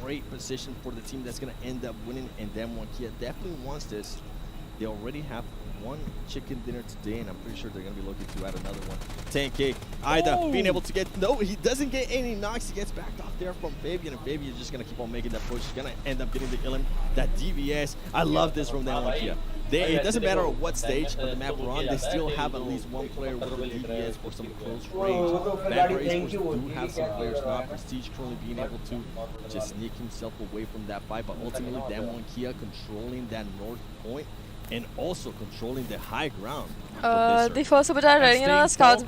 great position for the team that's going to end up winning, and Damwon Kia definitely wants this. They already have one chicken dinner today, and I'm pretty sure they're going to be looking to add another one. 10K, Ida being able to get, no, he doesn't get any knocks. He gets backed off there from Fabian, and Fabian is just going to keep on making that push. He's going to end up getting the LM, that DVS. I love this from Damwon Kia. It doesn't matter what stage of the map we're on, they still have at least one player with a DVS for some close range. Back race do have some players not. Prestige currently being able to just sneak himself away from that fight, but ultimately Damwon Kia controlling that north point and also controlling the high ground. The first super chat, you know, Scout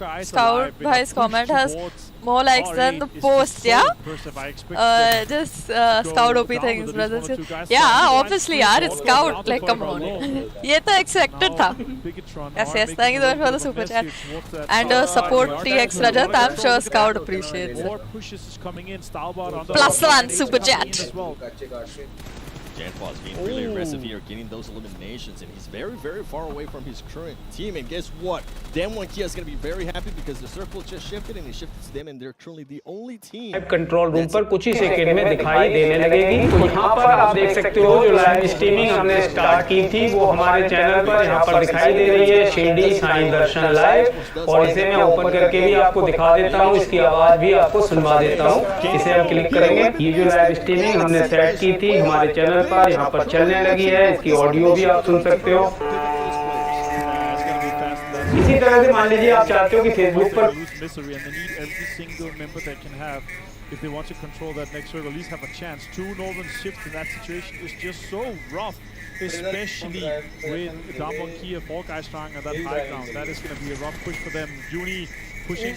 Bhai's comment has more likes than the post, yeah? Just Scout OP things, brothers. Yeah, obviously, yaar, it's Scout. Like, come on. Ye to expected tha. Yes, thank you so much for the super chat. And support TX Rajat, I'm sure Scout appreciates it. +1 super chat. Janpa is being really aggressive here, getting those eliminations, and he's very, very far away from his current team. And guess what? Damwon Kia is going to be very happy because the circle just shifted, and he shifted to them, and they're currently the only team. Control room पर कुछ ही second में दिखाई देने लगेगी। तो यहाँ पर आप देख सकते हो जो लाइव स्ट्रीमिंग हमने स्टार्ट की थी वो हमारे चैनल पर यहाँ पर दिखाई दे रही है, शिरडी साईं दर्शन लाइव। और इसे मैं ओपन करके भी आपको दिखा देता हूँ, इसकी आवाज भी आपको सुनवा देता हूँ। इसे हम क्लिक करेंगे। ये जो लाइव स्ट्रीमिंग हमने सेट की थी हमारे चैनल पर यहाँ पर चलने लगी है, इसकी ऑडियो भी आप सुन सकते हो। इसी तरह से मान लीजिए आप चाहते हो कि फेसबुक पर if they want to control that next circle, at least have a chance. 2 northern shifts in that situation is just so rough, especially with Damwon Kia 4 guys strong at that high ground. That is going to be a rough push for them. Juni pushing,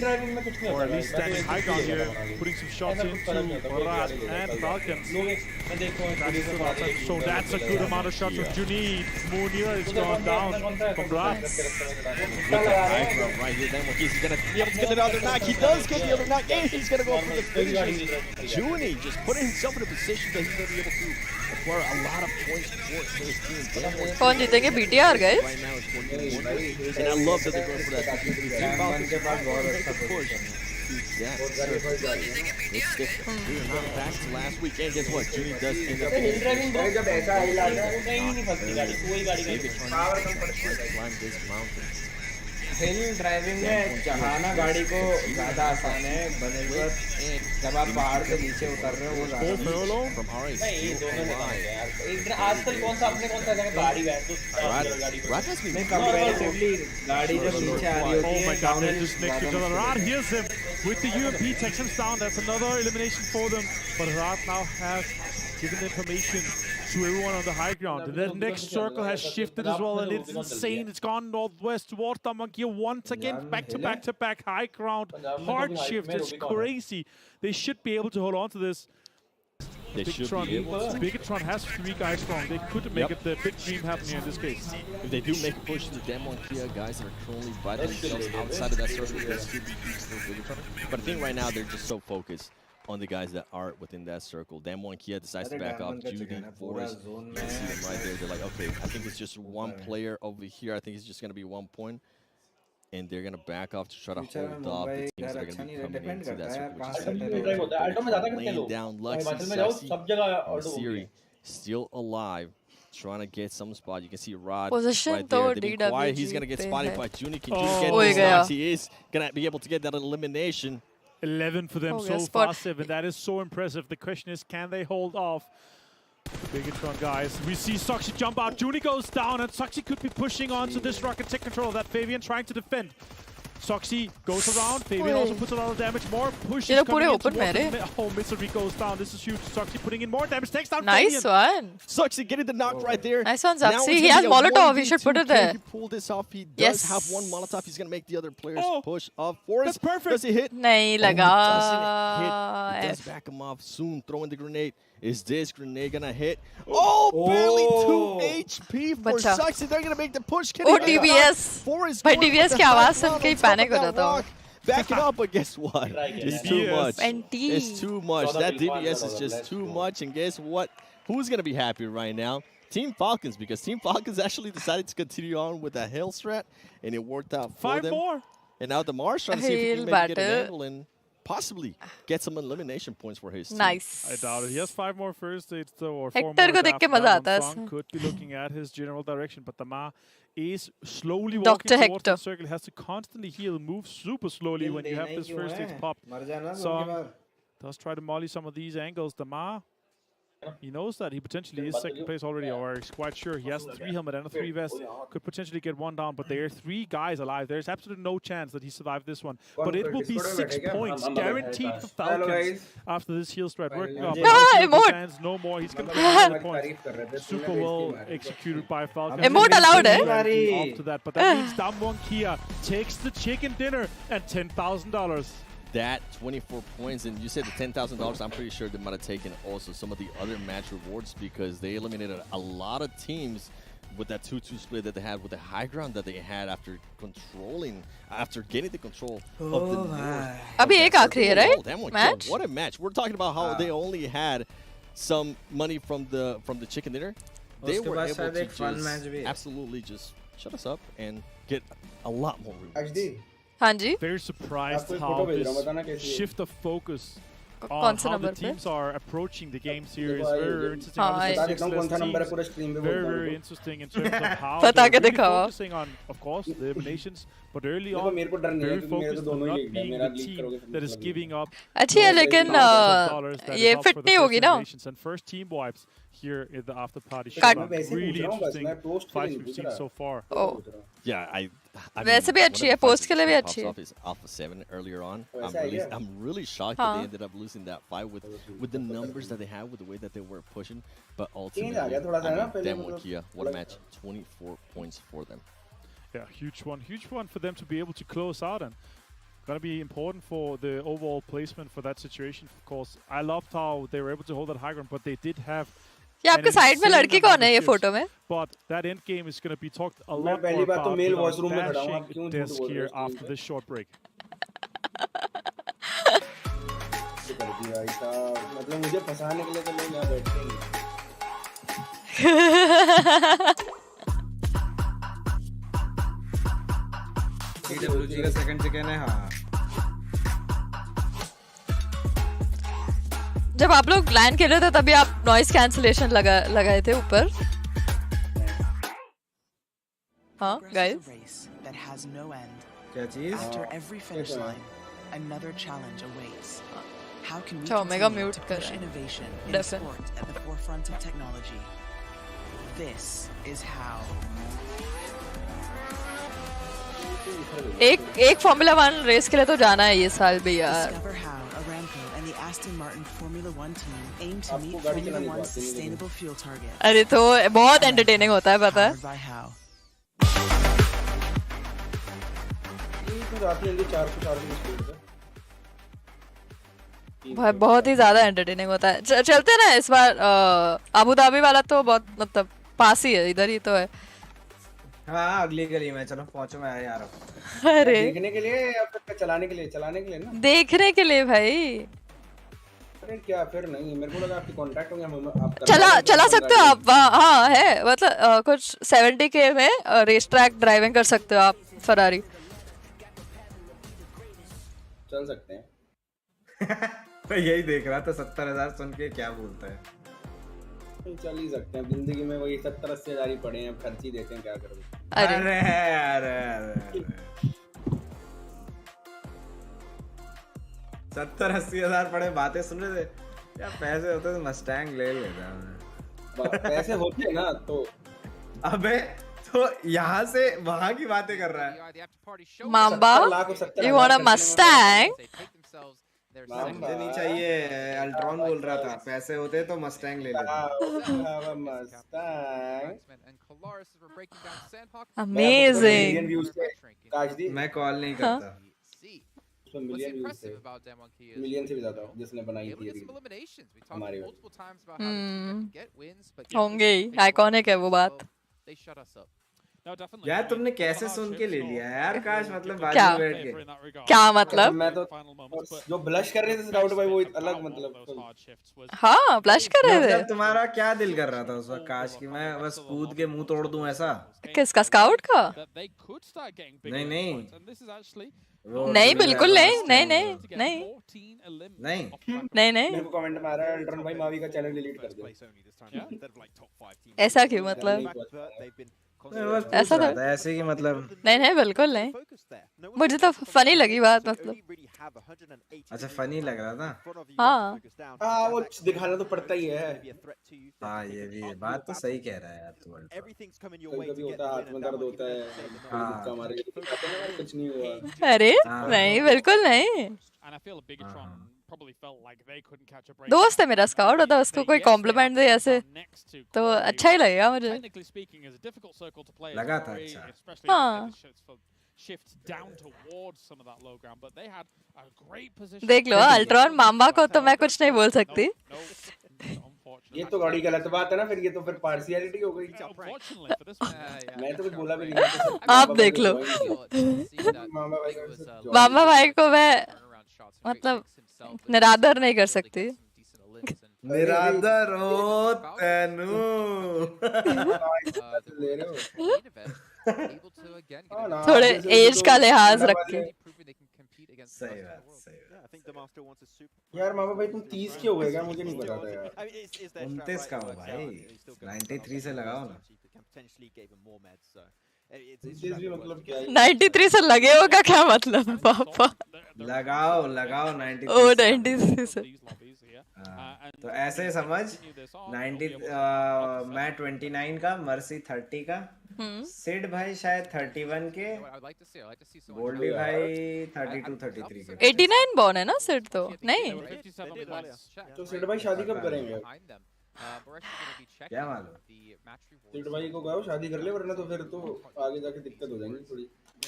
or at least standing high ground here, putting some shots into Rat and Falcons. So that's a good amount of shots from Juni. Munir is gone down from Rat. High ground right here. Damwon Kia is going to be able to get the other knock. He does get the other knock, and he's going to go for the finish. Juni just putting himself in a position that he's going to be able to acquire a lot of points for his team. कौन जीतेंगे BTR guys? Right now it's 41, and I love that they're going for that. Push. Yeah, it's different. We are not back to last week, and guess what? Juni does end up getting climb this mountain. Hill driving में चढ़ाना गाड़ी को ज़्यादा आसान है, बनस्पत जब आप पहाड़ से नीचे उतर रहे हो वो ज़्यादा नहीं, दोनों निकाल यार। आजकल कौन सा जगह गाड़ी बैठ नहीं कंपैरेटिवली गाड़ी जब नीचे आ रही होती है down Rad hears him with the UMP, takes him down. That's another elimination for them. But Rad now has given information to everyone on the high ground. And the next circle has shifted as well, and it's insane. It's gone northwest towards Damwon Kia once again, back to back high ground, hard shift. It's crazy. They should be able to hold on to this. They should be able to. Bigatron has 3 guys strong. They could make it the big dream happen here in this case. If they do make a push to the Damwon Kia, guys that are currently by themselves outside of that circle, they should be for Bigatron. But I think right now they're just so focused on the guys that are within that circle. Damwon Kia decides to back off. Judy, Forrest, you can see them right there. They're like, okay, I think it's just one player over here. I think it's just going to be 1 point. And they're going to back off to try to hold off the teams that are going to be coming into that circle. Laying down Luxy, Siri, still alive, trying to get some spot. You can see Rod right there. They've been quiet. He's going to get spotted by Juni. Can Juni get these knocks? He is going to be able to get that elimination. 11 for them so far, 7. That is so impressive. The question is, can they hold off the Bigatron guys? We see Soxy jump out. Juni goes down, and Soxy could be pushing onto this rocket, take control of that. Fabian trying to defend. Soxy goes around. Fabian also puts a lot of damage. More pushes coming in. Oh, Misery goes down. This is huge. Soxy putting in more damage. Takes down Nice Fabian. one. Soxy getting the knock right there. Nice one, Soxy. He has Molotov. He should put it there. He pulled this off. He does have one Molotov. He's going to make the other players push off. Forrest, that's perfect. Does he hit? Nahi laga. He does back him off soon. Throwing the grenade. Is this grenade going to hit? Oh, barely 2 HP for Soxy. They're going to make the push. Oh, TBS. Forrest. But TBS की आवाज सुन के ही panic हो जाता हूँ. Back it up, but guess what? It's too much. NT. It's too much. That DBS is just too much. And guess what? Who's going to be happy right now? Team Falcons, because Team Falcons actually decided to continue on with that Hail strat, and it worked out for them. 5 more. And now the Mars trying to see if he can maybe get an angle in. possibly get some elimination points for his team. Nice. I doubt it. He has 5 more first aids though, or 4 Hector more. को देख के मजा आता है Song इसमें. could be looking at his general direction, but Tamar is slowly Dr. walking towards Hector. the circle. He has to constantly heal, move super slowly when you have this first aids pop. मर जाना Song does try to molly some of these angles. Tamar, he knows that he potentially is second place already, or he's quite sure. He has 3 helmet and a 3 vest. Could potentially get 1 down, but there are 3 guys alive. There's absolutely no chance that he survived this one. But it will be 6 points guaranteed for Falcons after this heal strat. Working up. No more. He's going to get the points. Super well executed by Falcons. Emote allowed, eh? After that, but that means Damwon Kia takes the chicken dinner and $10,000. That 24 points, and you said the $10,000, I'm pretty sure they might have taken also some of the other match rewards because they eliminated a lot of teams with that 2-2 split that they had, with the high ground that they had after getting the control of the North. अभी एक आखिरी है, right? Match? What a match. We're talking about how they only had some money from the chicken dinner. They were able to just absolutely just shut us up and get a lot more rewards. हाँ जी. Very surprised how this shift of focus on how the teams are approaching the games here is very interesting. Very interesting in terms of how they're really focusing on, of course, the eliminations, but early on, very focused on not being the team that is giving up. अच्छी है लेकिन ये fit नहीं होगी ना. And first team wipes here in the after party showdown. Really interesting fights we've seen so far. Oh. Yeah, I वैसे भी अच्छी है, post के लिए भी अच्छी है. Alpha 7 earlier on. I'm really shocked that they ended up losing that fight with the numbers that they had, with the way that they were pushing. But ultimately, Damwon Kia, what a match! 24 points for them. Yeah, huge one for them to be able to close out, and gonna be important for the overall placement for that situation. Of course, I loved how they were able to hold that high ground, but they did have. ये आपके side में लड़की कौन है ये photo में? But that end game is going to be talked a lot more about dashing desk here after this short break. मतलब मुझे फंसाने के लिए तो लोग यहाँ बैठते हैं. PWG का सेकंड चिकन है. हाँ. जब आप लोग लैंड खेल रहे थे तभी आप नॉइज कैंसलेशन लगाए थे ऊपर. हाँ गाइस. क्या चीज? After every finish line, another challenge awaits. How can we mega continue mute to कर push रहे हैं. innovation in sport at the forefront of technology? This is how. एक Formula 1 रेस के लिए तो जाना है ये साल भी यार. Discover how Aramco and the Aston Martin Formula 1 team aim to meet Formula 1's sustainable fuel targets. अरे तो बहुत एंटरटेनिंग होता है पता है. Powered by how. भाई बहुत ही ज्यादा एंटरटेनिंग होता है. चलते ना इस बार अबू धाबी वाला तो बहुत मतलब पास ही है, इधर ही तो है. हाँ अगली गली में. चलो पहुंचो, मैं आ रहा हूँ. अरे देखने के लिए या फिर चलाने के लिए ना? देखने के लिए भाई. अरे क्या फिर नहीं, मेरे को लगा आपकी कांटेक्ट होंगे, आप चला सकते हो आप. हाँ है मतलब कुछ 70K में रेस ट्रैक ड्राइविंग कर सकते हो आप फरारी. चल सकते हैं. मैं यही देख रहा था 70,000 सुन के क्या बोलता है. चल ही सकते हैं, जिंदगी में वही 70-80 हजार ही पड़े हैं, खर्च ही देते हैं, क्या करोगे. अरे 70-80 हजार पड़े, बातें सुन रहे थे यार. पैसे होते तो मस्टैंग ले लेता. पैसे होते ना तो. अबे तो यहाँ से वहाँ की बातें कर रहा है. Mamba, you want a Mustang? मुझे नहीं चाहिए, अल्ट्रॉन बोल रहा था. पैसे होते तो मस्टैंग ले लेता. Amazing. मैं कॉल नहीं करता. मिलियन से भी ज्यादा जिसने बनाई थी हमारे. होंगे ही, आइकॉनिक है वो बात. यार तुमने कैसे सुन के ले लिया यार काश, मतलब बाजू क्या? में बैठ के. क्या मतलब? मैं तो जो ब्लश कर रहे थे डाउट भाई, वो अलग मतलब. हाँ ब्लश कर रहे थे. मतलब तुम्हारा क्या दिल कर रहा था उस वक्त? काश कि मैं बस कूद के मुंह तोड़ दूं ऐसा. किसका, स्काउट का? नहीं नहीं बिल्कुल नहीं नहीं नहीं नहीं नहीं नहीं नहीं मेरे को कमेंट में आ रहा है अल्ट्रॉन भाई मावी का चैनल डिलीट कर दो। ऐसा क्यों मतलब ऐसा था था ऐसे कि मतलब नहीं नहीं बिल्कुल नहीं मुझे तो फनी लगी बात मतलब अच्छा फनी लग रहा था। हाँ हाँ वो दिखाना तो पड़ता ही है। हाँ ये भी है, बात तो सही कह रहा है यार तू अल्ट्रा। कभी कभी होता है हाथ में दर्द होता है हाँ। मुक्का मार के दिखाते हैं ना कुछ नहीं हुआ। अरे हाँ। नहीं बिल्कुल नहीं And I feel Bigatron probably felt like they couldn't catch a break. दोस्त है मेरा स्काउट होता उसको कोई कॉम्प्लीमेंट दे ऐसे तो अच्छा ही लगेगा मुझे Technically speaking, is a difficult circle to play. लगा था अच्छा। Especially हाँ shifts down towards some of that low ground, but they had a great position. देख लो अल्ट्रॉन मामा को तो मैं कुछ नहीं बोल सकती ये तो गाड़ी गलत बात है ना फिर ये तो फिर पार्शियलिटी हो गई। Unfortunately for this one. मैं तो कुछ बोला भी नहीं। आप देख लो मामा भाई का मामा भाई को मैं मतलब निरादर नहीं कर सकती निरादर हो तेनू ले रहे हो थोड़े एज का लिहाज रख के सही बात सही बात। यार मामा भाई तुम 30 के हो गए क्या मुझे नहीं पता था यार। 29 का हो भाई 93 से लगाओ ना। 30 भी मतलब क्या है। 93 से लगे होगा क्या मतलब है पापा लगाओ लगाओ 93 ओ से। 93 से हाँ, तो ऐसे समझ 90 मैं 29 का मर्सी 30 का सिड भाई शायद 31 के गोल्डी भाई 32 33 के 89 बॉर्न है ना सिड तो नहीं तो सेठ भाई शादी कब करेंगे। क्या मालूम सेठ भाई को कहो शादी कर ले वरना तो फिर तो आगे जाके दिक्कत हो जाएगी थोड़ी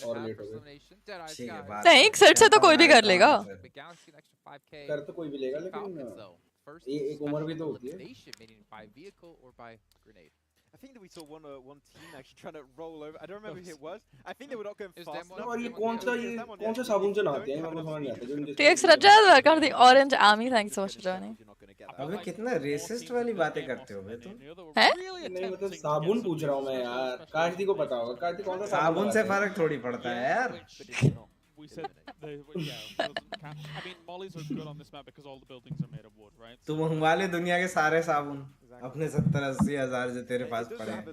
और लेट हो गई। ठीक है बात नहीं सिड से तो कोई भी कर लेगा कर तो कोई भी लेगा लेकिन एक उम्र भी तो होती है। I think that we saw one team actually trying to roll over. I don't remember who it was. I think they were not going fast enough. और ये कौन सा साबुन से नहाते हैं मेरे को समझ नहीं आता जो इनके TX Rajat welcome to the Orange Army thanks so much for joining अबे कितना रेसिस्ट वाली बातें करते हो बे तुम। हैं नहीं मतलब साबुन पूछ रहा हूँ मैं यार काशदी को पता होगा काशदी कौन सा साबुन से फर्क थोड़ी पड़ता है यार। We said they were, yeah, doesn't count. I mean, mollies are good on this map because all the buildings are made of wood, right? तू मंगवा ले दुनिया के सारे साबुन अपने 70-80 हजार जो तेरे पास पड़े हैं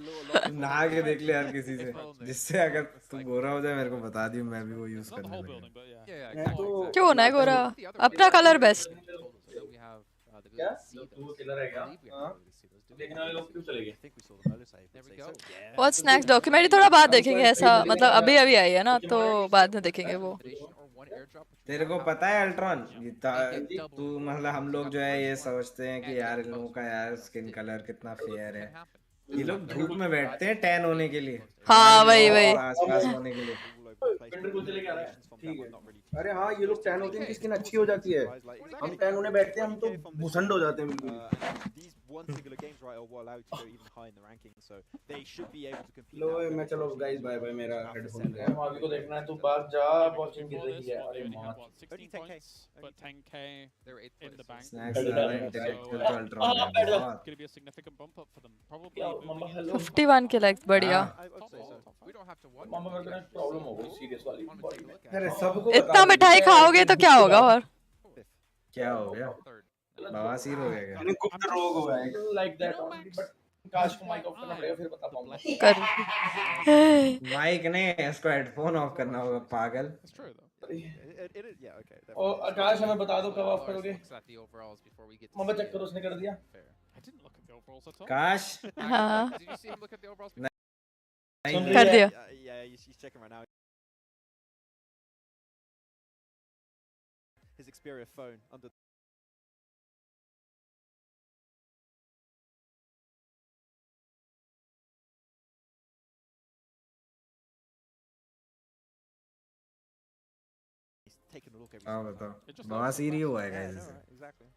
नहा के देख ले हर किसी से जिससे अगर तू गोरा हो जाए मेरे को बता दियो मैं भी वो यूज Not the करने whole लगूंगा। building, but yeah. मैं तो क्यों ना गोरा अपना कलर बेस्ट क्या तू किलर है क्या हां देखने वाले लोग क्यों चले गए। व्हाट स्नैक्स डॉक्यूमेंट्री थोड़ा बाद देखेंगे ऐसा मतलब अभी अभी आई है ना तो बाद में देखेंगे वो। तेरे को पता है अल्ट्रॉन तू मतलब हम लोग जो है ये सोचते हैं कि यार इन लोगों का यार स्किन कलर कितना फेयर है ये लोग धूप में बैठते हैं टैन होने के लिए। हाँ वही वही आसपास होने के लिए। पिंडर को चले गया ठीक है। अरे हाँ ये लोग टैन होते हैं स्किन अच्छी हो जाती है हम टैन होने बैठते हैं हम तो भुसंड हो जाते हैं बिल्कुल। लो मैं चलो गाइस बाय बाय मेरा हेडफोन है मावी को देखना है तू बात जा वॉचिंग गिर रही है। अरे मां 16 points, but 10k in the bank. Snacks ज्यादा इंटेलेक्चुअल तो अल्ट्रॉन है बहुत। Going to be a significant bump up for them. Probably मम्मा हेलो 51 के लाइक बढ़िया मम्मा का कितना प्रॉब्लम हो गई सीरियस वाली बॉडी में। अरे सबको इतना मिठाई खाओगे तो क्या होगा और क्या हो गया बवासीर हो गया मैंने गुप्त रोग हुआ है लाइक दैट ओनली बट काश को माइक ऑफ करना पड़ेगा फिर बता पाऊंगा। कर माइक ने इसको हेडफोन ऑफ करना होगा पागल। That's true though. और आकाश हमें बता दो कब ऑफ करोगे मम्मा चेक करो उसने कर दिया। I didn't look at the overalls at all. काश हाँ Did you see him look at the overalls? नहीं कर दिया Yeah, he's checking right now. His Xperia phone under. He's taking a look every. हाँ बताओ बवासीर ही हुआ है गाइस इसे। Exactly.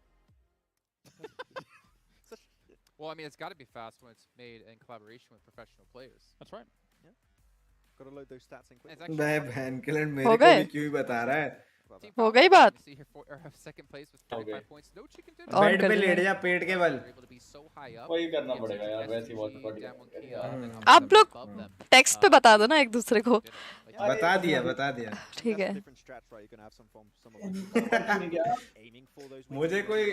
Well, I mean, it's got to be fast when it's made in collaboration with professional players. That's right. Gotta load those stats in And quick. it's actually मैं hard. बहन के लिए हो मेरे को गए? भी क्यों ही बता रहा है। Team हो गई Falcon, बात you see here second place with 35 points. No chicken dinner. On bed कर पे दिया। लेट जा पेट के बल They're able to be वही करना पड़ेगा यार, वैसे बहुत पड़ेगा। आप लोग टेक्स्ट पे बता दो ना एक दूसरे को। बता दिया ठीक है। मुझे कोई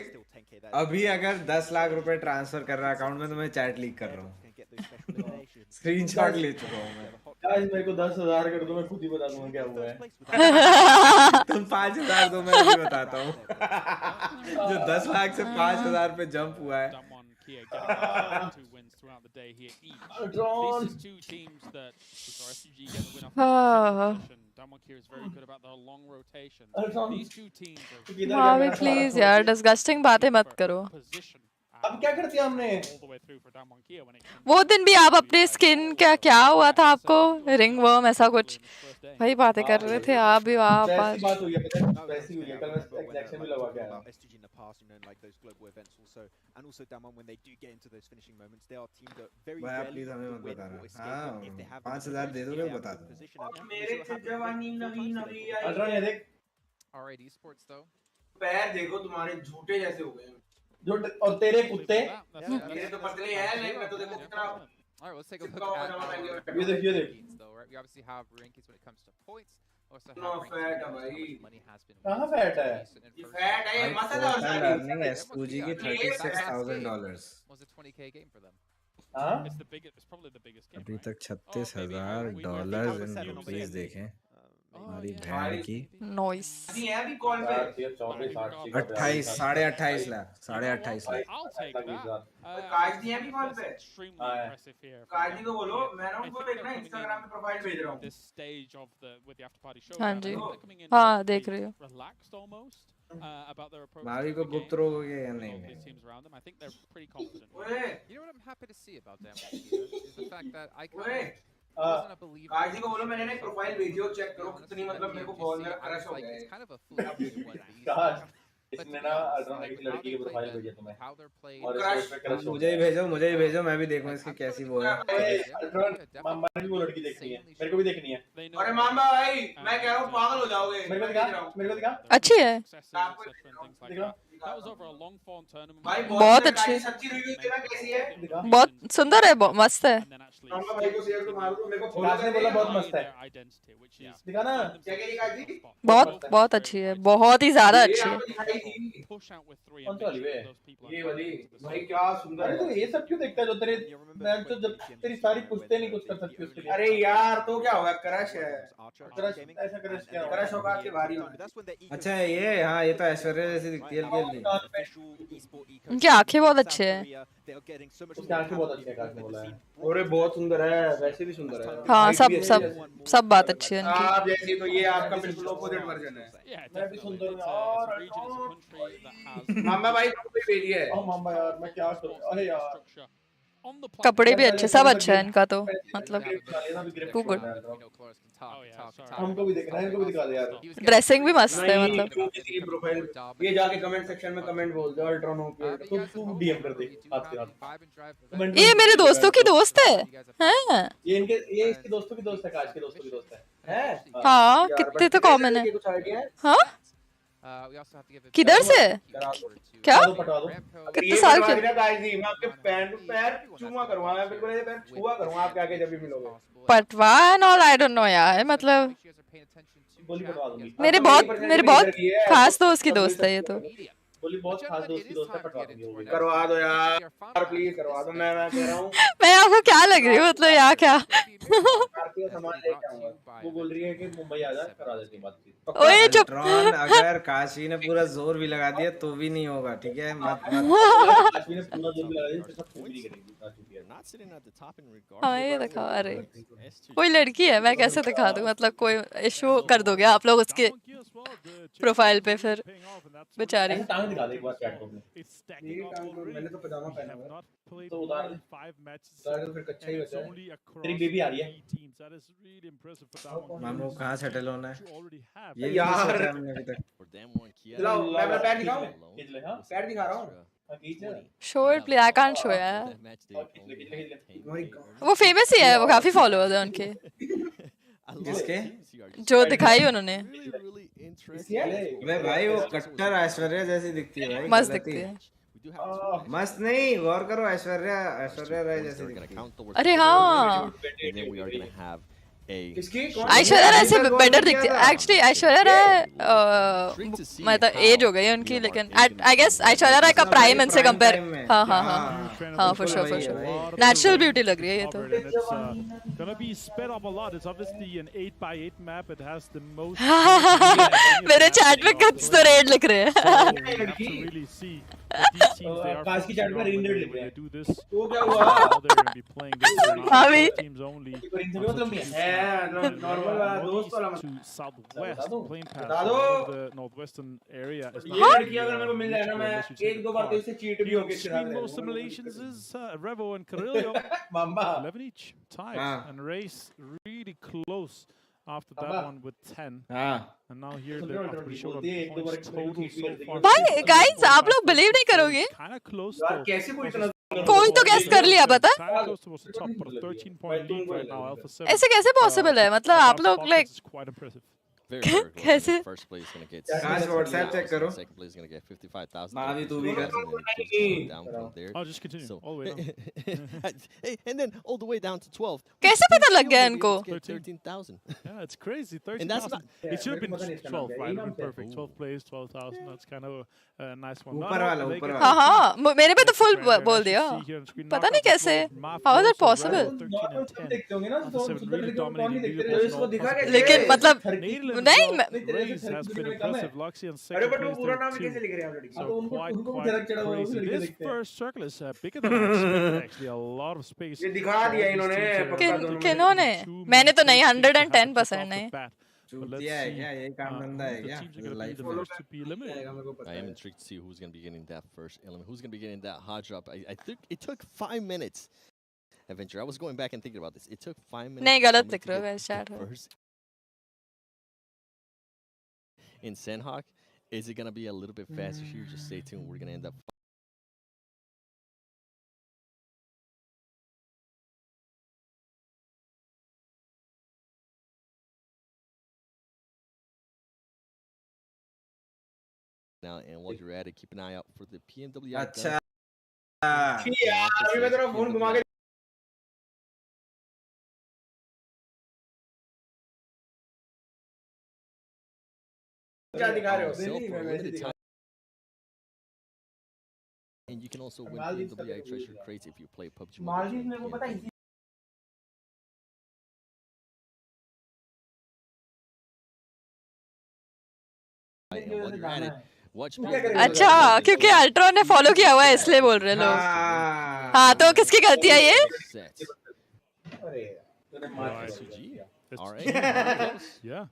अभी अगर 10 लाख रुपए ट्रांसफर कर रहा है अकाउंट में तो मैं चैट लीक कर रहा हूँ। स्क्रीनशॉट ले चुका हूँ मैं। गाइस मेरे को 10,000 कर दो, मैं खुद ही बता दूंगा क्या हुआ है। तुम 5,000 दो, मैं अभी बताता हूँ। जो 10 लाख से 5,000 पे जंप हुआ है। भाभी प्लीज यार डिस्गस्टिंग बातें मत करो। अब क्या करती हमने? वो दिन भी आप अपने स्किन क्या हुआ था आपको, रिंग वर्म ऐसा कुछ वही बातें कर रहे थे आप भी वहाँ वैसी बात हुई है, पता है वैसी हुई है। कल मैं एग्जैक्शन भी लगवा के आया। भाई प्लीज हमें मत बताना। हाँ 5,000 दे दोगे बता दो। मेरे से जवानी नवी नवी आई। अल्ट्रॉन ये देख, पैर देखो तुम्हारे झूठे जैसे हो गए। और तेरे कुत्ते मेरे तो पतले हैं, नहीं मैं तो देखो कितना। All right, let's take a look at ये देख rankings, though, right? We obviously have rankings when it comes to points. Also have rankings when it comes to how much money has been कहाँ fat है? ये fat है, ये मसाला वाला earning एसपूजी की $36,000। was a 20K game for them. हाँ? It's probably the biggest game. अभी तक $36,000 इन रुपीस देखें हमारी बहन की। नॉइस। अभी कॉल पे 28 28.5 lakh 28.5 lakh. I'll take that. काज दी है अभी कॉल पे। Extremely impressive here. काज दी को बोलो मैं ना उनको देखना इंस्टाग्राम पे प्रोफाइल भेज रहा हूँ। This stage of with the after party show. हाँ जी, हाँ देख रही हूँ। Relaxed almost about their approach. भाभी को गुप्त रोग हो गया या नहीं? Teams around them. I think they're pretty confident. You know what I'm happy to see about them is the fact that I wasn't a believer. काजी को बोलो मैंने ना एक प्रोफाइल भेजी हो, चेक करो कितनी मतलब मेरे को बहुत मेरा क्रश हो गया है। It's kind of a fluke. इसने ना अल्ट्रॉन की लड़की की प्रोफाइल भेजी तुम्हें How they're played. और क्रश पे क्रश हो मुझे ही भेजो मैं भी देखूं इसकी कैसी वो है। अल्ट्रॉन मामा की वो लड़की देखनी है, मेरे को भी देखनी है। अरे मामा भाई मैं कह रहा हूँ पागल हो जाओगे। मेरे को दिखा अच्छी है। That was over a long form tournament. बहुत अच्छी, सच्ची रिव्यू तेरा कैसी है? बहुत सुंदर है, मस्त है। मामा भाई को शेयर तो मार दो, मेरे को फॉलो करने बोला बहुत मस्त है। दिखा ना क्या कह रही काजी? बहुत अच्छी है, बहुत ही ज्यादा अच्छी है। कौन सा वाली वे? ये वाली भाई क्या सुंदर है। अरे तो ये सब क्यों देखता है जो तेरे मैं तो जब तेरी सारी पुश्ते नहीं कुछ कर सकती उसके लिए। अरे यार तो क्या होगा, क्रश है। क्रश ऐसा क्रश क्या होगा? क्रश होगा के भारी होगा। अच्छा ये हाँ ये तो ऐश्वर्या जैसी दिखती है। उनकी आंखें बहुत अच्छे हैं। उसकी आंखें बहुत अच्छी है, काश ने बोला है। अरे बहुत सुंदर है, वैसे भी सुंदर है। हाँ सब बात अच्छी है उनकी। आप जैसी तो ये आपका बिल्कुल ऑपोजिट वर्जन है। मैं भी सुंदर हूं यार। मामा भाई को भी भेजी है। ओ मामा यार मैं क्या करूं। अरे यार कपड़े भी अच्छे, सब अच्छा है इनका तो मतलब टू गुड। हमको भी देखना है, इनको भी दिखा दे यार। ड्रेसिंग भी मस्त है मतलब। प्रोफाइल ये जाके कमेंट सेक्शन में कमेंट बोल दो अल्ट्रॉन ओके तो तू डीएम कर दे हाथ के हाथ। ये मेरे दोस्तों की दोस्त है। हैं ये इसके दोस्तों की दोस्त है, काश के दोस्तों की दोस्त है। हैं हाँ कितने तो कॉमन है। कुछ आइडिया है? हाँ किधर से क्या कितने साल के? मैं आपके पैर चूमा करूंगा, मैं बिल्कुल ये पैर छुआ करूंगा आपके आगे जब भी मिलोगे। Patwa and all I don't know यार, मतलब बोली पटवा दूंगी। मेरे बहुत खास दोस्त की दोस्त है ये तो। बोली बहुत खास दोस्त की दोस्त है, पटवा दूंगी। करवा दो यार प्लीज करवा दो। मैं कह रहा हूँ मैं आपको क्या लग रही हूँ मतलब यहाँ क्या? सामान लेके आऊंगा। वो बोल रही है कि मुंबई आ जा, करा देती बातचीत। ओए चुप। अगर काशी ने पूरा जोर भी लगा दिया तो भी नहीं होगा, ठीक है? मत काशी ने पूरा जोर भी लगा दिया तो सब कुछ भी करेगी। हाँ ये दिखा। अरे कोई लड़की है, मैं कैसे दिखा दूँ मतलब? कोई इशू कर दोगे आप लोग उसके प्रोफाइल पे फिर बेचारी। दिखा दे एक बार चैट में। मैंने तो पजामा पहना हुआ है तो उतार दे फिर कच्चा ही बचा है। तेरी बेबी आ रही है। मामू कहाँ सेटल होना है ये यार? लाओ मैं अपना पैर दिखाऊं? पैर दिखा रहा हूँ। Show it please, I can't show यार। वो फेमस ही है, वो काफी फॉलोअर्स हैं उनके। किसके? जो दिखाई उन्होंने। भाई वो कट्टर ऐश्वर्या जैसी दिखती है भाई। मस्त दिखती है। मस्त नहीं, गौर करो, ऐश्वर्या राय जैसे दिखती है। अरे हाँ, And then we are gonna have a Aishwarya Rai से बेटर दिखती है एक्चुअली। ऐश्वर्या राय मतलब एज हो गई है उनकी, लेकिन आई गेस ऐश्वर्या राय का प्राइम इनसे कंपेयर, हाँ हाँ हाँ हाँ, फॉर श्योर नेचुरल ब्यूटी लग रही है ये तो। Gonna be sped up a lot. It's obviously an 8x8 map. It has the most. मेरे चैट में कुछ तो रेड लिख रहे हैं। You have to really see what these teams they are. काश की चैट में रेड लिख when रहे they हैं। do this. तो क्या हुआ? How they're gonna be playing this. अभी Teams only. मतलब नहीं है, नॉर्मल वाला दोस्त वाला To southwest, playing path. बता दो। The northwestern area. is ये not लड़की अगर मेरे को मिल जाए ना, मैं एक दो बार तो इससे चीट भी होके चिढ़ा Extreme most simulations is Revo and Carrillo. Mama 11 each tied, and Race really close after that one with 10. And now here they're pretty sure on points total so far. भाई गाइस, आप लोग believe नहीं करोगे, Kind of close यार though. कैसे कोई इतना कोई तो गैस कर लिया पता। Kind of close towards the top, but a 13-point lead right now. Alpha 7. ऐसे कैसे पॉसिबल है? मतलब आप लोग like It's quite impressive. very, very close. कैसे? First place is gonna get काश WhatsApp check करो। second place is gonna get 55,000. Mavi तू भी कर। And then it keeps going down from there. I'll just continue So, all the way down. hey, and then all the way down to 12. कैसे पता लग गया इनको? 13,000. Yeah, it's crazy. And that's 13,000. It should have been 12, right? It would have been perfect. 12 plays, 12,000. That's kind of a nice one. ऊपर वाला, they ऊपर get- वाला। हाँ हाँ, मेरे पे तो फुल Grand बोल Rash, दिया, you see here on screen, पता नहीं knockout कैसे, as well. how is that Mafia possible? also 13 and 10. देखते होंगे ना, तो Alpha 7 really dominating देखते leaderboards रहे, and इसको all दिखा possible. कैसे? लेकिन मतलब Netherlands नहीं, Race has been impressive. Luxy and अरे second बट वो place पूरा there नाम कैसे too. लिख रहे हैं आप लड़की? So तो quite उनको झलक चढ़ा हुआ है, crazy. उसे लड़के This दिखते हैं। first circle is bigger than I expected actually. A lot of space. ये दिखा दिया इन्होंने, पक्का दोनों में। किन्होंने? मैंने तो नहीं, 110% नहीं। चूतिया है क्या? यही काम धंधा है क्या? Life में। To be eliminated. I am intrigued to see who's going to be getting that first element. Who's going to be getting that hot drop? I think it took 5 minutes. Adventure. I was going back and thinking about this. It took 5 minutes. नहीं, for गलत someone लिख to रहे हो get guys, chat the में। first in Sandhawk. Is it going to be a little bit faster here? Just stay tuned. We're going to end up. Now, and while you're at it, keep an eye out for the PMWI. अच्छा यार अभी मैं तेरा phone घुमा के क्या दिखा रहे हो? नहीं, मैं वैसे दिखा। And you can also win Maldives PMWI का treasure crates if you play PUBG. Maldives मेरे को पता है। And while you're at it, watch अच्छा, क्योंकि अल्ट्रॉन ने फॉलो किया हुआ है इसलिए बोल रहे हैं लोग। हाँ हाँ, तो किसकी गलती है ये? Set. अरे तूने मार दिया। SUG. It's All right. Yeah,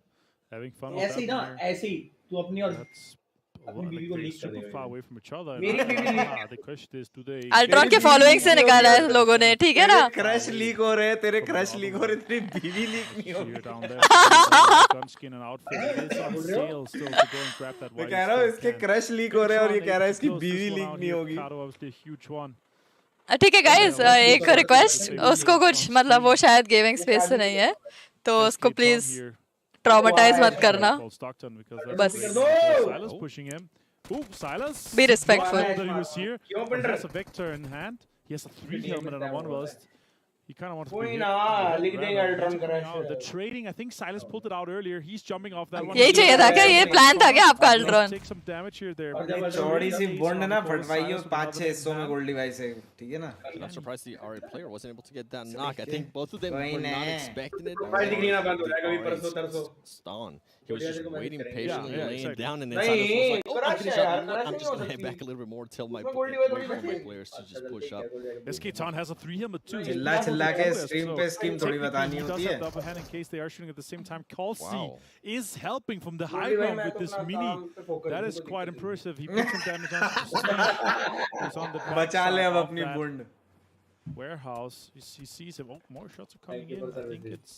having fun with ऐसे ही that ना, one here. ऐसे ही तू अपनी और That's a अपनी lot. बीवी को They're लीक कर super देगा far ये। away from each other. मेरी बीवी leak The question is, do they? Ultron के फॉलोइंग से निकाला है लोगों ने, ठीक है ना? क्रश लीक हो रहे हैं, तेरे क्रश लीक हो रहे, तेरी बीवी लीक नहीं हो Here down there, gun skin and outfit. It is on sale still to go and grab that मैं white. कह रहा हूँ इसके क्रश लीक हो रहे हैं और ये कह रहा है इसकी बीवी लीक नहीं होगी। Obviously a huge one. ठीक है गाइस, एक रिक्वेस्ट, उसको कुछ मतलब वो शायद गेमिंग स्पेस से नहीं है, तो उसको प्लीज ट्रॉमेटाइज मत करना, बस Silas pushing him. Ooh, Silas. Be respectful. That he was here. He has a vector in hand. He has a 3 helmet and a 1 vest. He kind of wants to be कोई here. ना लिख देंगे Ultron crush. Now, the trading, I think Silas pulled it out earlier. He's jumping off that one. यही चाहिए था क्या? ये plan था क्या आपका Ultron? Take some damage here there. ये चौड़ी सी बॉन्ड ना फटवाई हो 5-6 हिस्सों में गोल्ड डिवाइस से, ठीक है ना? I'm surprised the RA player wasn't able to get that knock. I think both of them कोई were not नहीं। expecting it. प्रोफाइल दिखनी ना बंद हो जाएगा अभी The परसों RA तरसों। Ston. He was just waiting Yeah, patiently, yeah, laying exactly. down, and then नहीं, Silas was like, "Oh, I'm crush gonna है shut यार, you up. I'm crush just नहीं हो gonna head सकती। back a little bit more, tell my उसमें gold device wait थोड़ी for my सकती। players to just push up." SK Town has a 3 helmet too. चिल्ला चिल्ला के स्ट्रीम पे स्कीम थोड़ी बतानी He does होती have है। double hand in case they are shooting at the same time. Kelsey Wow. is helping from the high gold device ground मैं with तो this अपना mini. काम पे फोकस That हूँ, is कोई quite दिक्कत नहीं। impressive. He put some damage on Steve. He's on the बचा ले backside अब of अपनी that bond. warehouse. He sees him. Oh, more shots are coming in. I think it's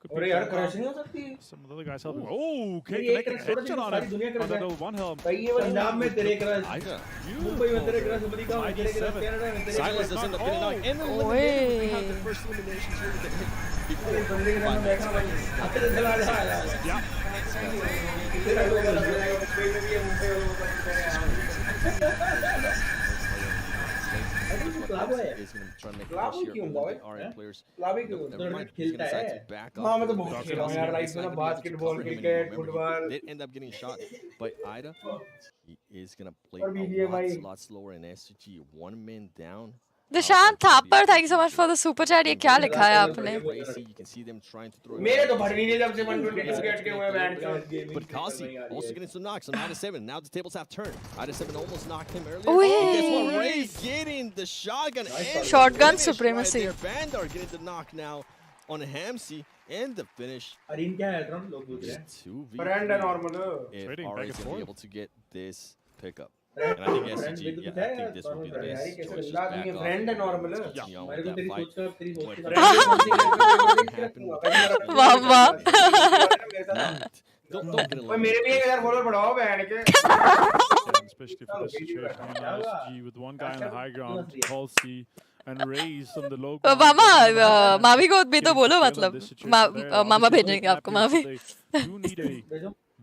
could अरे be यार Kyle. Crush नहीं हो सकती। Some of the other guys helping. Oh, okay, ये एक connecting क्रश headshot थोड़ा on सारी him. दुनिया On क्रश that है। little one helm. भाई ये पंजाब में तेरे क्रश, Ida. मुंबई में तेरे क्रश, अमेरिका में तेरे क्रश, 97. कनाडा में तेरे Silas crush. does end up getting knocked. And then Oh, eliminated. We hey. have the first eliminations here with the hit. अरे बंदे के सामने बैठा भाई, आते चला जा यार। Yeah. तेरा लोग अलग हो जाएगा, मुंबई में भी है, मुंबई वालों को पता है यार। Galaxy is going to try to make a push here. But one of the RA players, never mind, he's going to decide to back off. हाँ मैं तो बहुत खेला हूँ यार लाइफ में ना basketball cricket football Did end up getting shot by Ida. He is going to play a lot slower in SG. 1 man down. Dishant Thapar, thank you so much for the super chat. ये क्या लिखा है आपने? You can see them trying to throw. मेरे तो भर नहीं दे जब से 122 के अटके हुए बैंड के. But Kasi also getting some knocks on Ida 7. Now the tables have turned. Ida 7 almost knocked him earlier. And guess what? Ray's getting the shotgun. Shotgun supremacy. Bandar getting the knock now on Hamsi and the finish. अरिन क्या है drum लोग पूछ रहे हैं. 2v. Friend है normal. If RA is going to be able to get this pickup. And I think SCG, yeah, I think this will be the best choice. Just back off. Friend है normal. मेरे को तेरी सोच कर तेरी सोच ओए मेरे भी 1000 फॉलोअर बढ़ाओ बैंड के. Especially for this situation on SG with one guy on the high ground, Halsey and Rays on the low ground. मामा मावी को भी तो बोलो मतलब मामा भेजेंगे आपको Mavi. You need a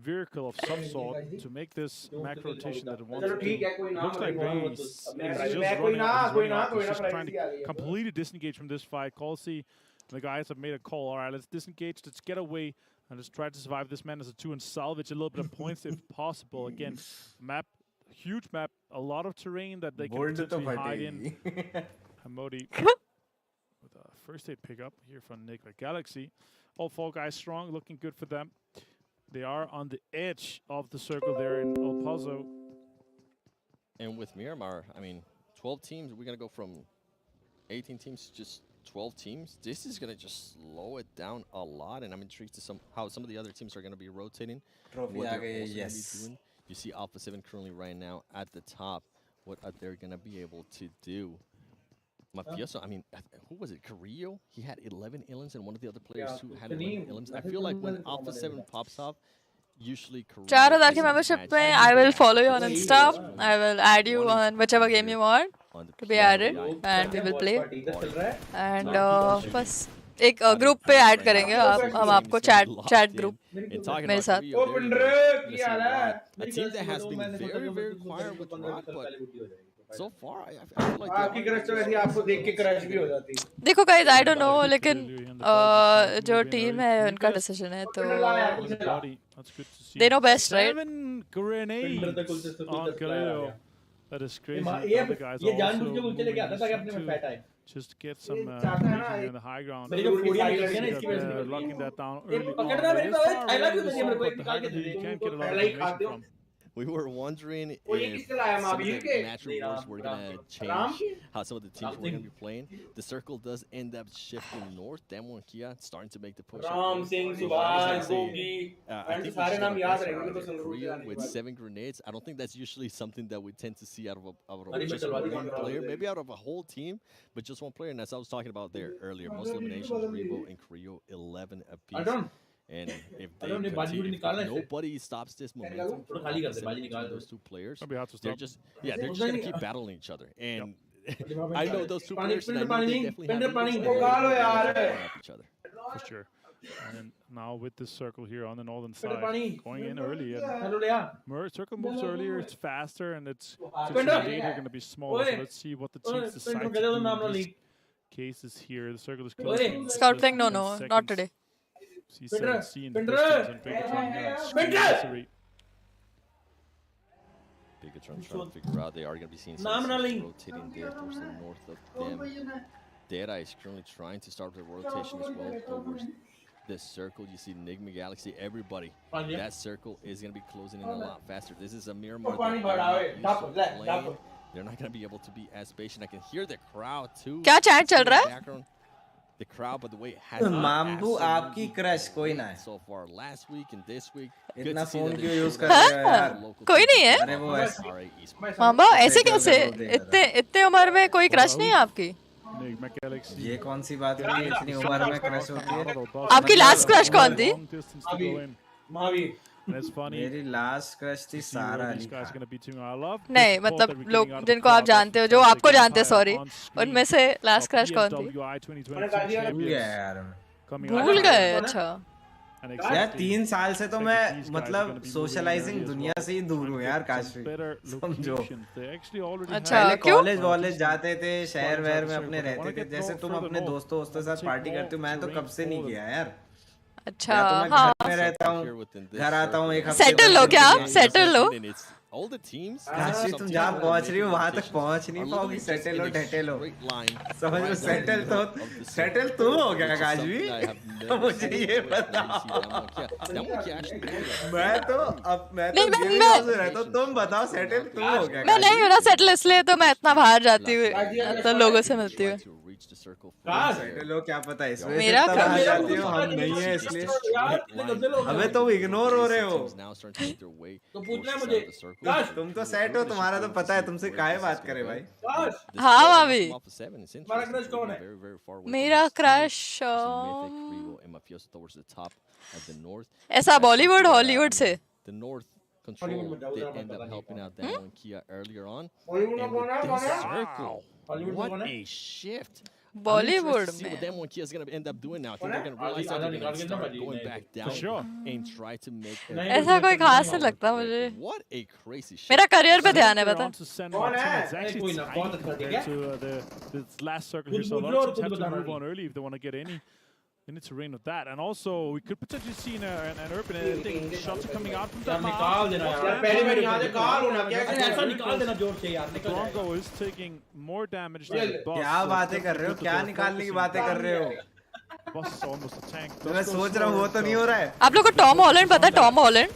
vehicle of some sort to make this macro rotation that it wants to do. Looks like Rays is just running out. He's just trying to completely disengage from this fight. Halsey, the guys have made a call. All right, let's disengage. Let's get away and let's try to survive this man as a 2 and salvage a little bit of points if possible. Again, map, huge map, a lot of terrain that they can potentially hide in. Hamodi with a first aid pickup here from Nick with Galaxy. All 4 guys strong, looking good for them. They are on the edge of the circle there in El Paso. And with Miramar, I mean, 12 teams, we're going to go from 18 teams to just 12 teams. This is going to just slow it down a lot, and I'm intrigued to how some of the other teams are going to be rotating. What they're also gonna be doing. You see Alpha 7 currently right now at the top. What are they going to be able to do? Mafioso, I mean, who was it? Carrillo? He had 11 illums, and one of the other players who had 11 illums. I feel like when Alpha 7 pops off, usually Carrillo... 4000 की membership में I will follow you on Insta. I will add you on whichever game you want to be added, and we will play. And बस एक group पे add करेंगे हम आपको chat group मेरे साथ. A team that has been very, very quiet with Rod, but so far, I feel like आपकी crush तो ऐसी आपको देख के क्रश भी हो जाती. देखो guys, I don't know, लेकिन जो टीम है उनका डिसीजन है तो they know best, right? 7 grenades on Galileo. That is crazy. The guys ये जानबूझ के उल्टे लेके आता था कि अपने में फैट आए. Just get some in the high ground. Locking that down early on. You can't get a lot of information from. We were wondering if some of the natural wars were going to change how some of the teams were going to be playing. The circle does end up shifting north. Demon Kia starting to make the push. Ram Singh, Subhash, Gogi, I think Korea with 7 grenades. I don't think that's usually something that we tend to see out of just one player. Maybe out of a whole team, but just one player. And as I was talking about there earlier, most eliminations, Rebo and Creo, 11 apiece. And if they continue, if nobody stops this momentum from those 2 players, they're just going to keep battling each other. And I know those 2 players, and I know they definitely have each other. For sure. And now with this circle here on the northern side, going in early. And circle moves earlier, it's faster, and it's later going to be smaller. So let's see what the teams decide to do in these cases here. The circle is closing. Scout playing? No, not today. C7C in the distance and Bigatron here. Bigatron trying to figure out they are going to be seeing some rotating there towards the north of them. Deadeye is currently trying to start the rotation as well towards this circle. You see Enigma Galaxy, everybody. That circle is going to be closing in a lot faster. This is a Miramar that they're not going to be able to be as patient. I can hear the crowd too. क्या chat चल रहा है? The crowd, by the way, has मामू आपकी crush कोई ना है. So far, last week and this week. इतना फोन क्यों यूज कर रहे हो यार? कोई नहीं है. अरे वो ऐसे. मामा ऐसे कैसे? इतने उम्र में कोई क्रश नहीं है आपकी? ये कौन सी बात हुई? इतनी उम्र में क्रश होती है? आपकी लास्ट क्रश कौन थी? महावीर. मेरी लास्ट क्रश थी सारा अली. नहीं मतलब लोग जिनको आप जानते हो, जो आपको जानते हैं, सॉरी, उनमें से लास्ट क्रश कौन थी? भूल गया यार. भूल गए? अच्छा. यार 3 साल से तो मैं मतलब सोशलाइजिंग दुनिया से ही दूर हूँ यार काशवी, समझो। अच्छा पहले क्यों? कॉलेज वॉलेज जाते थे, शहर वहर में अपने रहते थे, जैसे तुम अपने दोस्तों के साथ पार्टी करते हो, मैं तो कब से नहीं किया यार। अच्छा या तो मैं हाँ, घर में रहता हूँ, घर आता हूँ एक हफ्ते सेटल हो क्या आप? सेटल हो? All the teams, काशी तुम जहाँ पहुँच रही हो वहाँ तक पहुँच नहीं पाओगी, सेटल हो ढेटल हो, समझ लो। सेटल तुम हो क्या काशवी? मुझे ये बताओ। मैं तो गेमिंग हाउस में रहता हूँ, तुम बताओ सेटल तुम हो क्या? मैं नहीं हूँ ना सेटल, इसलिए तो मैं इतना बाहर जाती हूँ तो लोगों से मिलती हूँ। सेटल हो क्या पता है इसमें मेरा इतना बाहर जाती हो, हम नहीं है इसलिए। अबे तुम इग्नोर हो रहे हो। तो पूछना है मुझे, तुम तो सेट हो, तुम्हारा तो पता है, तुमसे काहे बात करे भाई। हाँ भाभी, तुम्हारा क्रश कौन है? मेरा क्रश ऐसा बॉलीवुड हॉलीवुड से। Control did end up helping out that one Kia earlier on. Hollywood And में with कौन this है? circle, Hollywood में what कौन है? a shift. Bollywood See what में that one Kia is going to end up doing now. I think they're going to realize that they're going to start going back down and try to make their ऐसा कोई खास नहीं लगता मुझे। What a crazy shift. मेरा career पे ध्यान है, पता। कौन है? अरे कोई ना, बहुत अच्छा, ठीक है? This last circle खुद here, so a पूछ lot लो और of teams खुद have to बताना move नहीं। on early if they want to get any terrain with that. And also, we could potentially see an urban ending shots coming out from यार that निकाल देना यार, पहले मेरे यहाँ से निकाल होना, क्या ऐसा निकाल देना जोर से यार, निकल जाएगा। Bronco is taking more damage than the boss. क्या बातें कर रहे हो, क्या निकालने की बातें कर रहे हो? Boss is almost a tank. मैं सोच रहा हूँ वो तो नहीं हो रहा है। आप लोग को टॉम हॉलैंड पता है? Tom Holland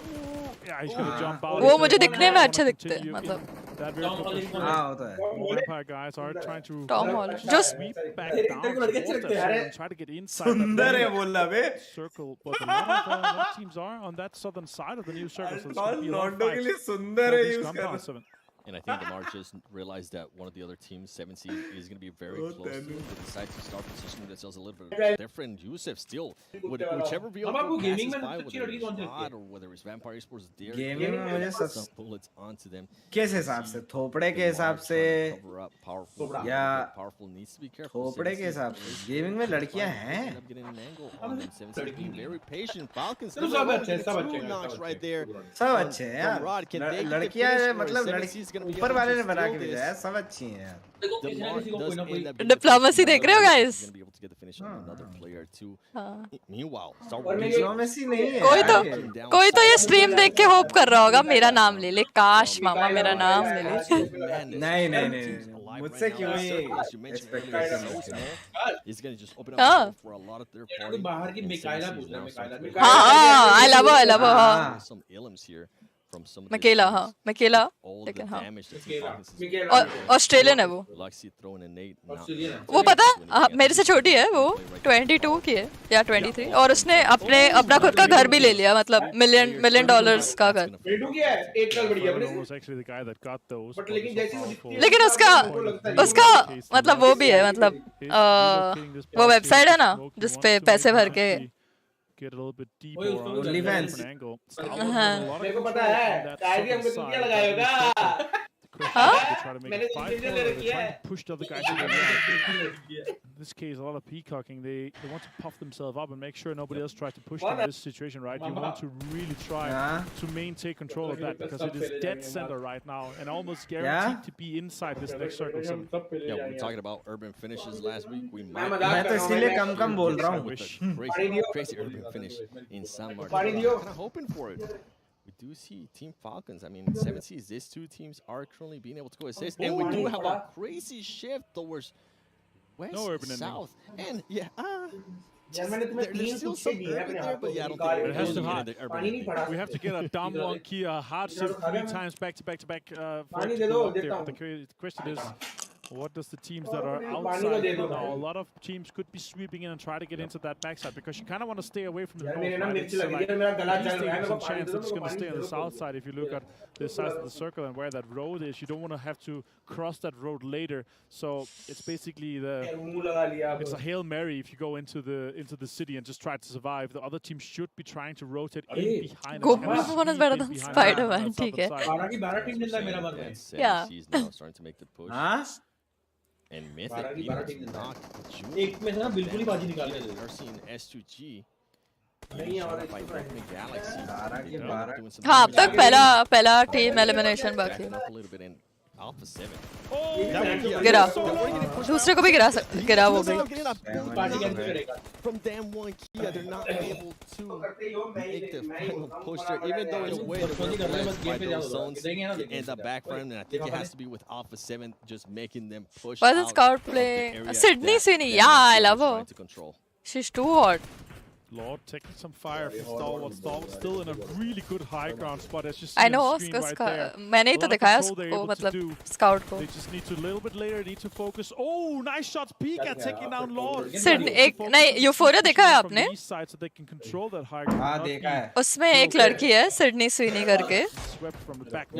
Yeah, he's gonna jump out. वो मुझे दिखने में अच्छे दिखते हैं, मतलब That very quick push. हाँ होता है। Vampire guys are trying to Tom Holland जो sweep back down towards that circle and try to get inside that सुंदर है बोलना बे। circle, but a lot of teams are on that southern side of the new circle, so it's going to be a lot of लॉन्डो के लिए fights सुंदर for है this use gun कर pass 7. And I think Lamar just realized that one of the other teams, 7C, is going to be very close to it. They decide to start positioning themselves a little bit different. Yusuf still, whichever vehicle passes by, whether it's Rod or whether it's Vampire Esports, they're gaming में मुझे some सब bullets onto them. किस हिसाब से, थोपड़े के हिसाब से Cover up, powerful, या powerful needs to be careful. थोपड़े के हिसाब से? गेमिंग में लड़कियां हैं। End up getting an angle on them. 7C being very patient. Falcons, सब अच्छे, सब two अच्छे, knocks सब right there. सब अच्छे हैं यार। Rod, can they get the लड़कियां finish, or is मतलब 7C is gonna be ऊपर able वाले to ने बना के steal भेजा है, this? सब अच्छी हैं यार। DeMar does end up getting the Diplomacy finish देख रहे हो on guys? He's gonna be able to get the finish on another player too. हाँ। Meanwhile, Star और Wars मेरे- डिप्लोमेसी नहीं है कोई तो यार। कोई तो ये स्ट्रीम देख के होप कर रहा होगा मेरा नाम ले ले, काश मामा मेरा नाम ले ले। नहीं नहीं नहीं, मुझसे क्यों ही expectation He's gonna just open हाँ। up for a lot of their यार party. तू बाहर की And मिकाइला 7C is पूछ रहा now है, starting to मिकाइला। make हाँ I love हाँ। some ilims here from some of Michaela, their हाँ teams. मिकेला, All the लेकिन हाँ damage that Team Falcons is Michaela और ऑस्ट्रेलियन है वो। Luxy throwing a nade. Australian है। वो पता है मेरे से छोटी है वो, 22 की है या 23, और उसने अपना खुद का घर भी ले लिया, मतलब $1 million का घर। बेटू क्या है? एक साल बढ़िया अपने Fernando was actually the guy that got those. But लेकिन जैसे वो दिखती है, लेकिन उसका मतलब वो भी है, मतलब वो वेबसाइट है ना जिसपे पैसे भर के Get a little bit deeper ओए, उसको on only a fans. different angle. हाँ। मेरे को पता है, कायदी हमको चुटिया लगाया होगा। मैंने तो इंडिविजुअल ले रखी है। Push the other guys to the right. In this case, a lot of peacocking. They want to puff themselves up and make sure nobody else tries to push them in this situation, right? You want to really try to maintain control of that because it is dead center right now and almost guaranteed to be inside this next circle. So Yeah, we were talking about urban finishes last week. We might मैं तो इसीलिए कम बोल रहा हूँ। with the crazy urban finish in San Martin. पानी I'm दियो। kind of hoping for it. We do see Team Falcons. I mean, 7C's, these two teams are currently being able to go assist. And we do have a crazy shift towards west, No urban ending. south. And yeah, यार मैंने तुम्हें there's 3 still पूछे some दिए हैं urban अपने there, आप but को, yeah, I don't निकाल think It has to we're hide. the urban पानी नहीं ending. पड़ा। we have to get a dumb one key, a hard shift 3 times back to back to back. पानी For it they to दो, go up there. देता But the question is, what does the teams that are पानी को दे outside दो now? भाई। A lot of teams could be sweeping in and try to get into that backside because you kind of want to stay away from the यार north. मेरे ना Right? मिर्च It's लगी like है, मेरा गला these जल रहा है, days मेरे को a पानी chance दे दो, it's मेरे को going to पानी stay दे on the दो, south side. If you look at the size of the circle and where that road is, you don't want to have to cross that road later. So it's basically यार मुंह लगा लिया अब। it's a Hail Mary if you go into the city and just try to survive. The other teams should be trying to rotate in behind. Go and kind of performance sweep better in than behind Spider-Man, that ठीक है। southern side. 12 की 12 team जिंदा है मेरा मन में। That's Yeah. 7C's now starting to make the push. हाँ? And Mythic 12 की being 12 able टीम to जिंदा knock है। June. एक में से ना बिल्कुल ही बाजी निकाल के दे। Mercy and S2G. हाँ अब तक पहला टीम एलिमिनेशन बाकी है गिरा दूसरे को भी गिरा वो गई from them one Kia they're not able to make the final push there even though in a way they were blessed by those zones it ends up backfiring and I think it has to be with Alpha 7 just making them push but it's scout play Sydney Sweeney yeah I love her she's too hot Lord taking some fire from Stalwart. Stalwart still in a really good high ground spot as you see I on know the screen right there. मैंने ही तो दिखाया उसको मतलब scout को They just need to a little bit later need to focus. Oh, nice shots. Pika taking down Lord. Sydney एक नहीं Euphoria देखा है आपने? So they can control that high ground. हाँ देखा है. उसमें एक लड़की है Sydney Sweeney करके.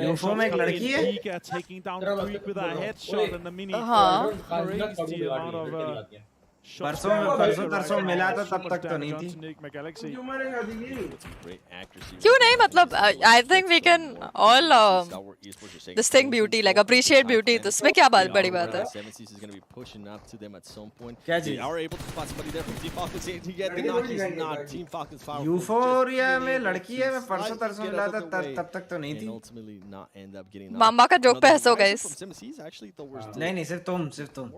Euphoria में एक लड़की है? Pika taking down Creek with a headshot and the mini. हाँ. Crazy amount of परसों मिला था तब तक तो नहीं थी क्यों नहीं मतलब I think we can all this thing beauty like appreciate beauty तो इसमें क्या बड़ी बात है क्या चीज़ यूफोरिया में लड़की है मैं परसों मिला था तब तक तो नहीं थी मामा का जोक पे हंसो गाइस नहीं सिर्फ तुम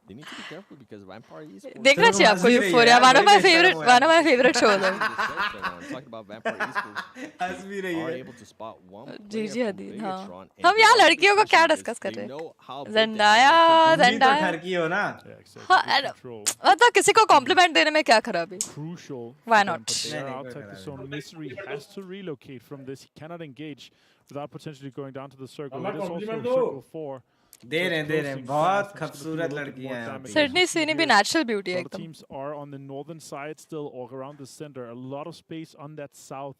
They need to be careful because Vampire Esports. देखना चाहिए आपको Euphoria one of my favorite shows है. Talking about Vampire Esports. हंस भी रही है. Are able to spot one. जी हदीन हाँ. हम यहाँ लड़कियों को क्या डिस्कस कर रहे हैं? Zendaya. ठरकी हो ना? हाँ मतलब किसी को कॉम्प्लीमेंट देने में क्या खराबी? Crucial. Why not? Outside the zone, Misery has to relocate from this. He cannot engage without potentially going down to the circle. It is also circle 4. दे रहे हैं बहुत खूबसूरत लड़कियां हैं Sydney Sweeney भी natural beauty है एकदम teams are on the northern side still or around the center a lot of space on that south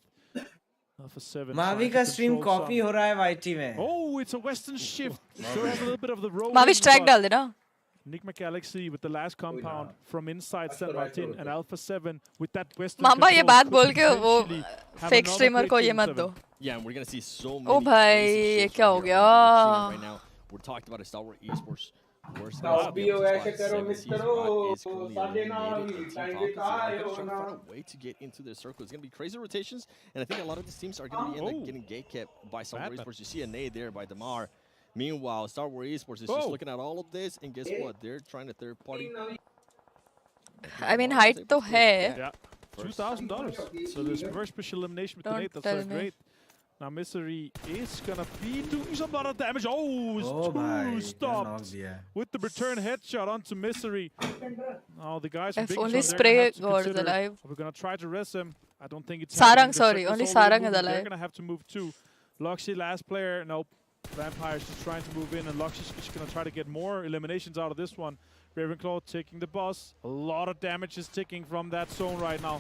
for 7 Mavi का स्ट्रीम कॉपी हो रहा है YT में oh it's a western shift so we have a little bit of the road Mavi strike डाल देना Enigma Galaxy with the last compound from inside San Martin and Alpha 7 with that western मामा ये बात बोल के वो fake streamer को ये मत दो yeah and we're going to see so many ओ भाई ये क्या हो गया We're talking about a Star Wars esports. ऐसे करो मिस करो साढ़े ना टाइम का way to get into the circle. It's going to be crazy rotations, and I think a lot of these teams are going to be getting gate kept by Star Wars esports. You see a nade there by Damar. Meanwhile, Star Wars esports is just looking at all of this, and guess what? They're trying to third party. I mean, height तो है. Yeah, $2,000. So there's first special elimination with the nade. That's great. Now Misery is gonna be doing some lot of damage. Oh, two stopped with the return headshot onto Misery. Now the guys from Big only spray God is alive. We're gonna try to rest him. I don't think it's Sarang, sorry, only Sarang is alive. They're gonna have to move too. Loxy, last player. Nope. Vampire's just trying to move in, and Loxy's just gonna try to get more eliminations out of this one. Ravenclaw taking the boss. A lot of damage is ticking from that zone right now.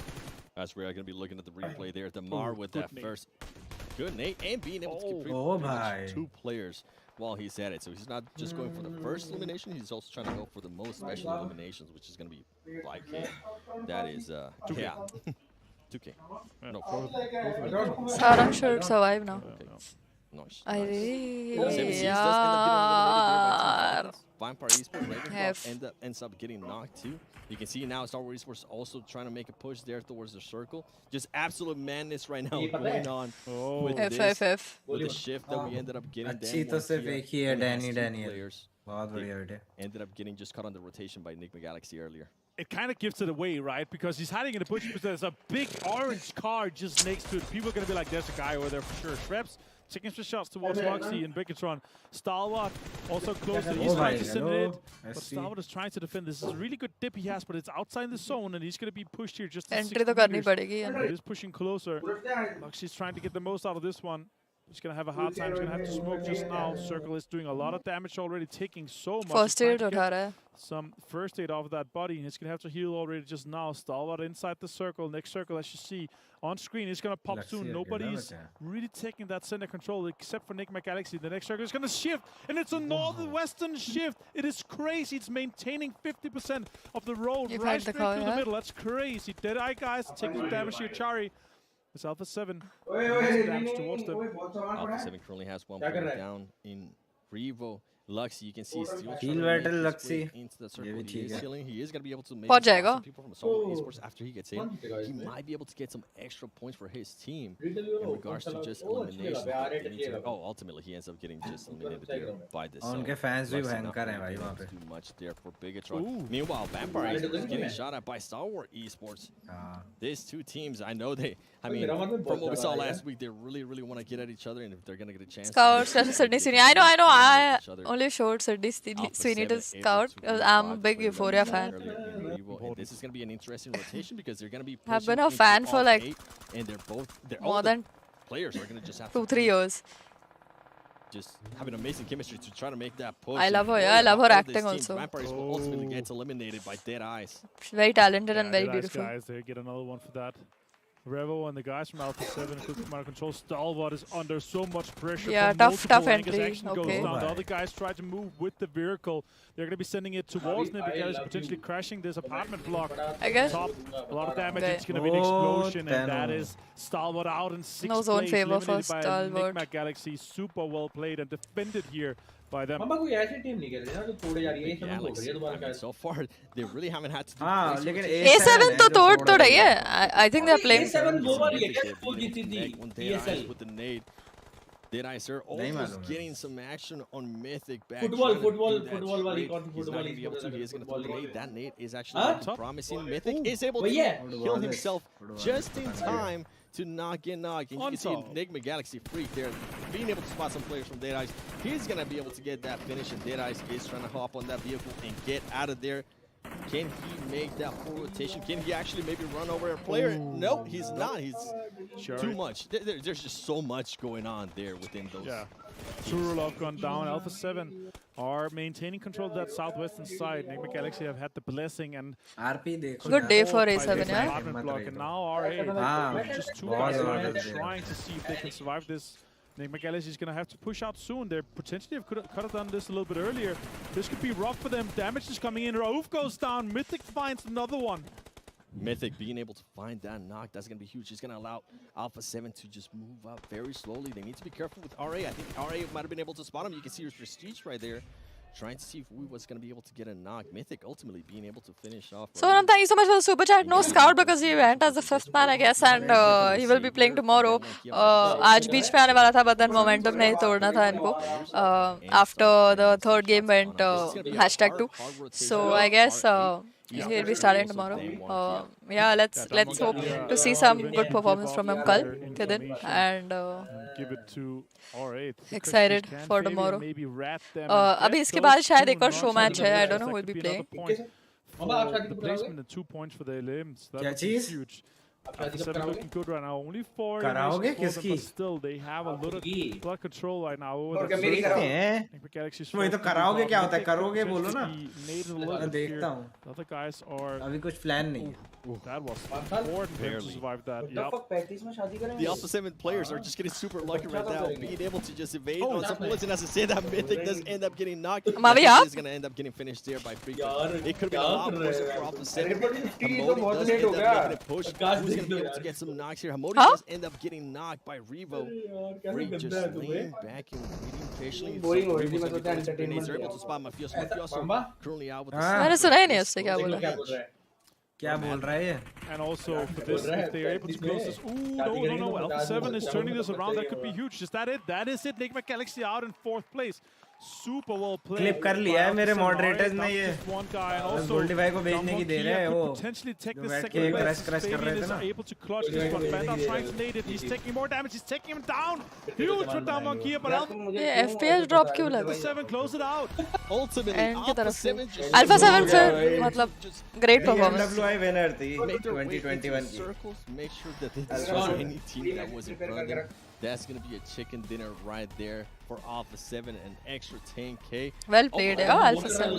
That's where I'm gonna be looking at the replay there. Damar with that first. Good Nate and being able to complete two players while he's at it. So he's not just going for the first elimination, he's also trying to go for the most special eliminations, which is going to be 5K. That is 2K. Yeah. 2K. No, 4. Sarang should survive now. Okay. Nice. Vampire Esports Ravenclaw ends up getting knocked too. You can see now Star Wars Esports also trying to make a push there towards the circle. Just absolute madness right now going on with this. With the shift that we ended up getting. अच्छी तो सिर्फ एक ही है Daniel. बहुत बढ़िया बेटे. Ended up getting just caught on the rotation by Enigma Galaxy earlier. It kind of gives it away, right? Because he's hiding in the bush because there's a big orange car just next to it. People are going to be like, there's a guy over there for sure. Shreps taking some shots towards Roxy and Bigatron. Stalwart also close to East trying to send it in. But Stalwart is trying to defend. This is a really good dip he has, but it's outside the zone and he's going to be pushed here just to 60 meters. He is pushing closer. Roxy's trying to get the most out of this one. He's going to have a hard time. He's going to have to smoke just now. Circle is doing a lot of damage already, taking so much. First aid some first aid off of that body. He's going to have to heal already just now. Stalwart inside the circle. Next circle, as you see on screen, is going to pop soon. Nobody's really taking that center control except for Enigma Galaxy. The next circle is going to shift, and it's a northwestern shift. It is crazy. It's maintaining 50% of the road right straight through the middle. That's crazy. Deadeye guys taking the damage here. Chari. It's Alpha 7. Damage towards them. Alpha 7 currently has one player down in Revo. Luxy, you can see he's still Heal trying to battle make his Luxy. way into the circle. भी He ठीक is है. healing. He is going to be able to maybe पहुंच spot जाएगा. some people from Solo Esports after he gets in. He might be able to get some extra points for his team in regards to just elimination. Oh, ultimately he ends up getting just eliminated there by this. उनके fans भी भयंकर हैं भाई वहाँ पे. Too much there for Bigatron. Meanwhile, Vampire is getting shot at by Star Wars Esports. These two teams, I know I mean, from what we saw last week, they really want to get at each other, and if they're going to get a chance. Scout, Sydney Sweeney. I know. I only showed Sydney Sweeney to Scout because I'm a big Euphoria fan. This is going to be an interesting rotation because they're going to be. I've been a fan for like and they're more than players are going to just have 2-3 years. Just have an amazing chemistry to try to make that push. I love her. Yeah, I love her acting also. Vampires will ultimately gets eliminated by Dead Eyes. She's very talented and very Dead Eyes beautiful. guys, they get another one for that. Revo and the guys from Alpha 7, good command control. Stalwart is under so much pressure. Yeah, from tough angles. entry. Action goes down. The other guys try to move with the vehicle. They're going to be sending it towards Nibigalis, potentially crashing this apartment block. I guess. Top. A lot of damage. It's going to be an explosion, and that is Stalwart out in 6th No zone place. favor for Eliminated by Stalwart. Enigma Galaxy. Super well played and defended here by them. So far, they really haven't had to do A7 तो तोड़ तो रही है. I think they're playing. A7 with the nade. Dead Eyes, sir, almost getting some action on Mythic back. Football He's not going to be able to. He is going to throw the nade. That nade is actually looking promising. Mythic is able to kill himself just in time to not get knocked. And you can see Enigma Galaxy free there, being able to spot some players from Dead Eyes. He's going to be able to get that finish, and Dead Eyes is trying to hop on that vehicle and get out of there. Can he make that full rotation? Can he actually maybe run over a player? No, he's not. He's too much. There's just so much going on there within those. Yeah. Turulov gone down. Alpha 7 are maintaining control of that southwestern side. Enigma Galaxy have had the blessing and Good day for A7, yeah. And now RA, just two guys trying to see if they can survive this. Enigma Galaxy is going to have to push out soon. They potentially could have done this a little bit earlier. This could be rough for them. Damage is coming in. Raouf goes down. Mythic finds another one. Mythic being able to find that knock, that's going to be huge. It's going to allow Alpha 7 to just move up very slowly. They need to be careful with RA. I think RA might have been able to spot him. You can see his Prestige right there, trying to see if we was going to be able to get a knock. Mythic ultimately being able to finish off. So, thank you so much for the super chat. No Scout because he went as the 5th man, I guess, and he will be playing tomorrow. आज बीच में आने वाला था, but then momentum नहीं तोड़ना था इनको. After the 3rd game went #2. So I guess he'll be starting tomorrow. Yeah, let's hope to see some good performance from him kal के दिन, and give it to RA. Excited for tomorrow. अभी इसके बाद शायद एक और show match है. I don't know who will be playing. The placement and 2 points for the elims. That's huge. Alpha 7 looking good right now. Only 4 eliminations for them, but still they have a little blood control right now over the वही तो कराओगे क्या होता है करोगे बोलो ना मैं देखता हूँ the other guys are अभी कुछ प्लान नहीं that was important to survive that. The Alpha 7 players are just getting super lucky right now, being able to just evade on some bullets, and as I say, that Mythic does end up getting knocked. Mavi is going to end up getting finished there by Freak. It could have been a lot worse for Alpha 7. Hamodi does end up making a push. Who's going to be able to get some knocks here? Hamodi does end up getting knocked by Revo. Freak just laying back and waiting patiently. He's able to spot Mafioso currently out with the मैंने सुना ही नहीं उससे क्या बोला. क्या बोल रहा है And also for this, if they are able to close this, no, Alpha 7 is turning this around. That could be huge. Is that it? That is it. Enigma Galaxy out in 4th place. Super well played. Clip कर लिया है मेरे moderators ने ये गोल्डी भाई को भेजने की दे रहे हैं वो बैठ के क्रश कर रहे थे ना able to clutch this one. Banda trying to nade it. He's taking more damage. He's taking him down. Huge for Damonkia, but ये FPS drop क्यों लगा? Alpha 7 close it out. Ultimately, Alpha 7 से मतलब great performance. PMWI winner थी 2021 की. Make sure that they destroy any team that was in front of them. That's going to be a chicken dinner right there for Alpha 7, an extra 10K. Well played, Alpha 7.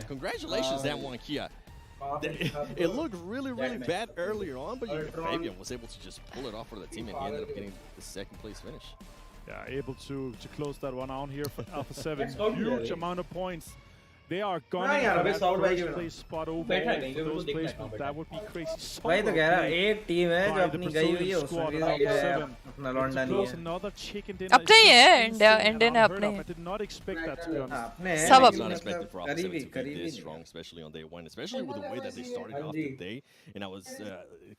Congratulations, that one, Kia. It looked really bad earlier on, but Fabian was able to just pull it off for the team, and he ended up getting the 2nd place finish. Yeah, able to close that one out here for Alpha 7. Huge amount of points. They are gunning for that first place spot overall for those placements. That would be crazy. भाई तो कह रहा एक team है जो अपनी गई हुई है उसमें भी अपना लौंडा नहीं है अपने ही है इंडियन है अपने सब अपने करीबी strong, especially on day one, especially with the way that they started off the day, and I was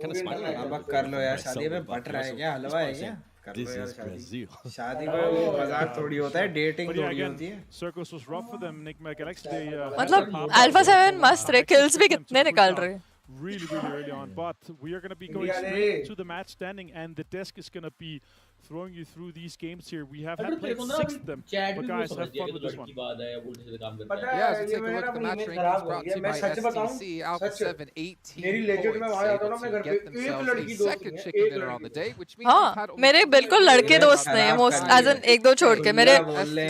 kind of smiling. कर लो यार शादी में बट रहा है क्या हलवा है क्या This is Brazil. शादी को मजाक थोड़ी होता है डेटिंग थोड़ी होती है Circles was rough for them. Enigma Galaxy मतलब Alpha 7 मस्त रहे kills भी कितने निकाल रहे really early on, but we are going to be going straight to the match standing, and the desk is going to be throwing you through these games here. We have had played 6 of them, but guys, have fun with this one. Yeah, as we take a look at the match rankings brought to you by STC, Alpha 7, 18 points, able to get themselves a second chicken dinner on the day, which means हाँ मेरे बिल्कुल लड़के दोस्त नहीं है most as in एक दो छोड़ के मेरे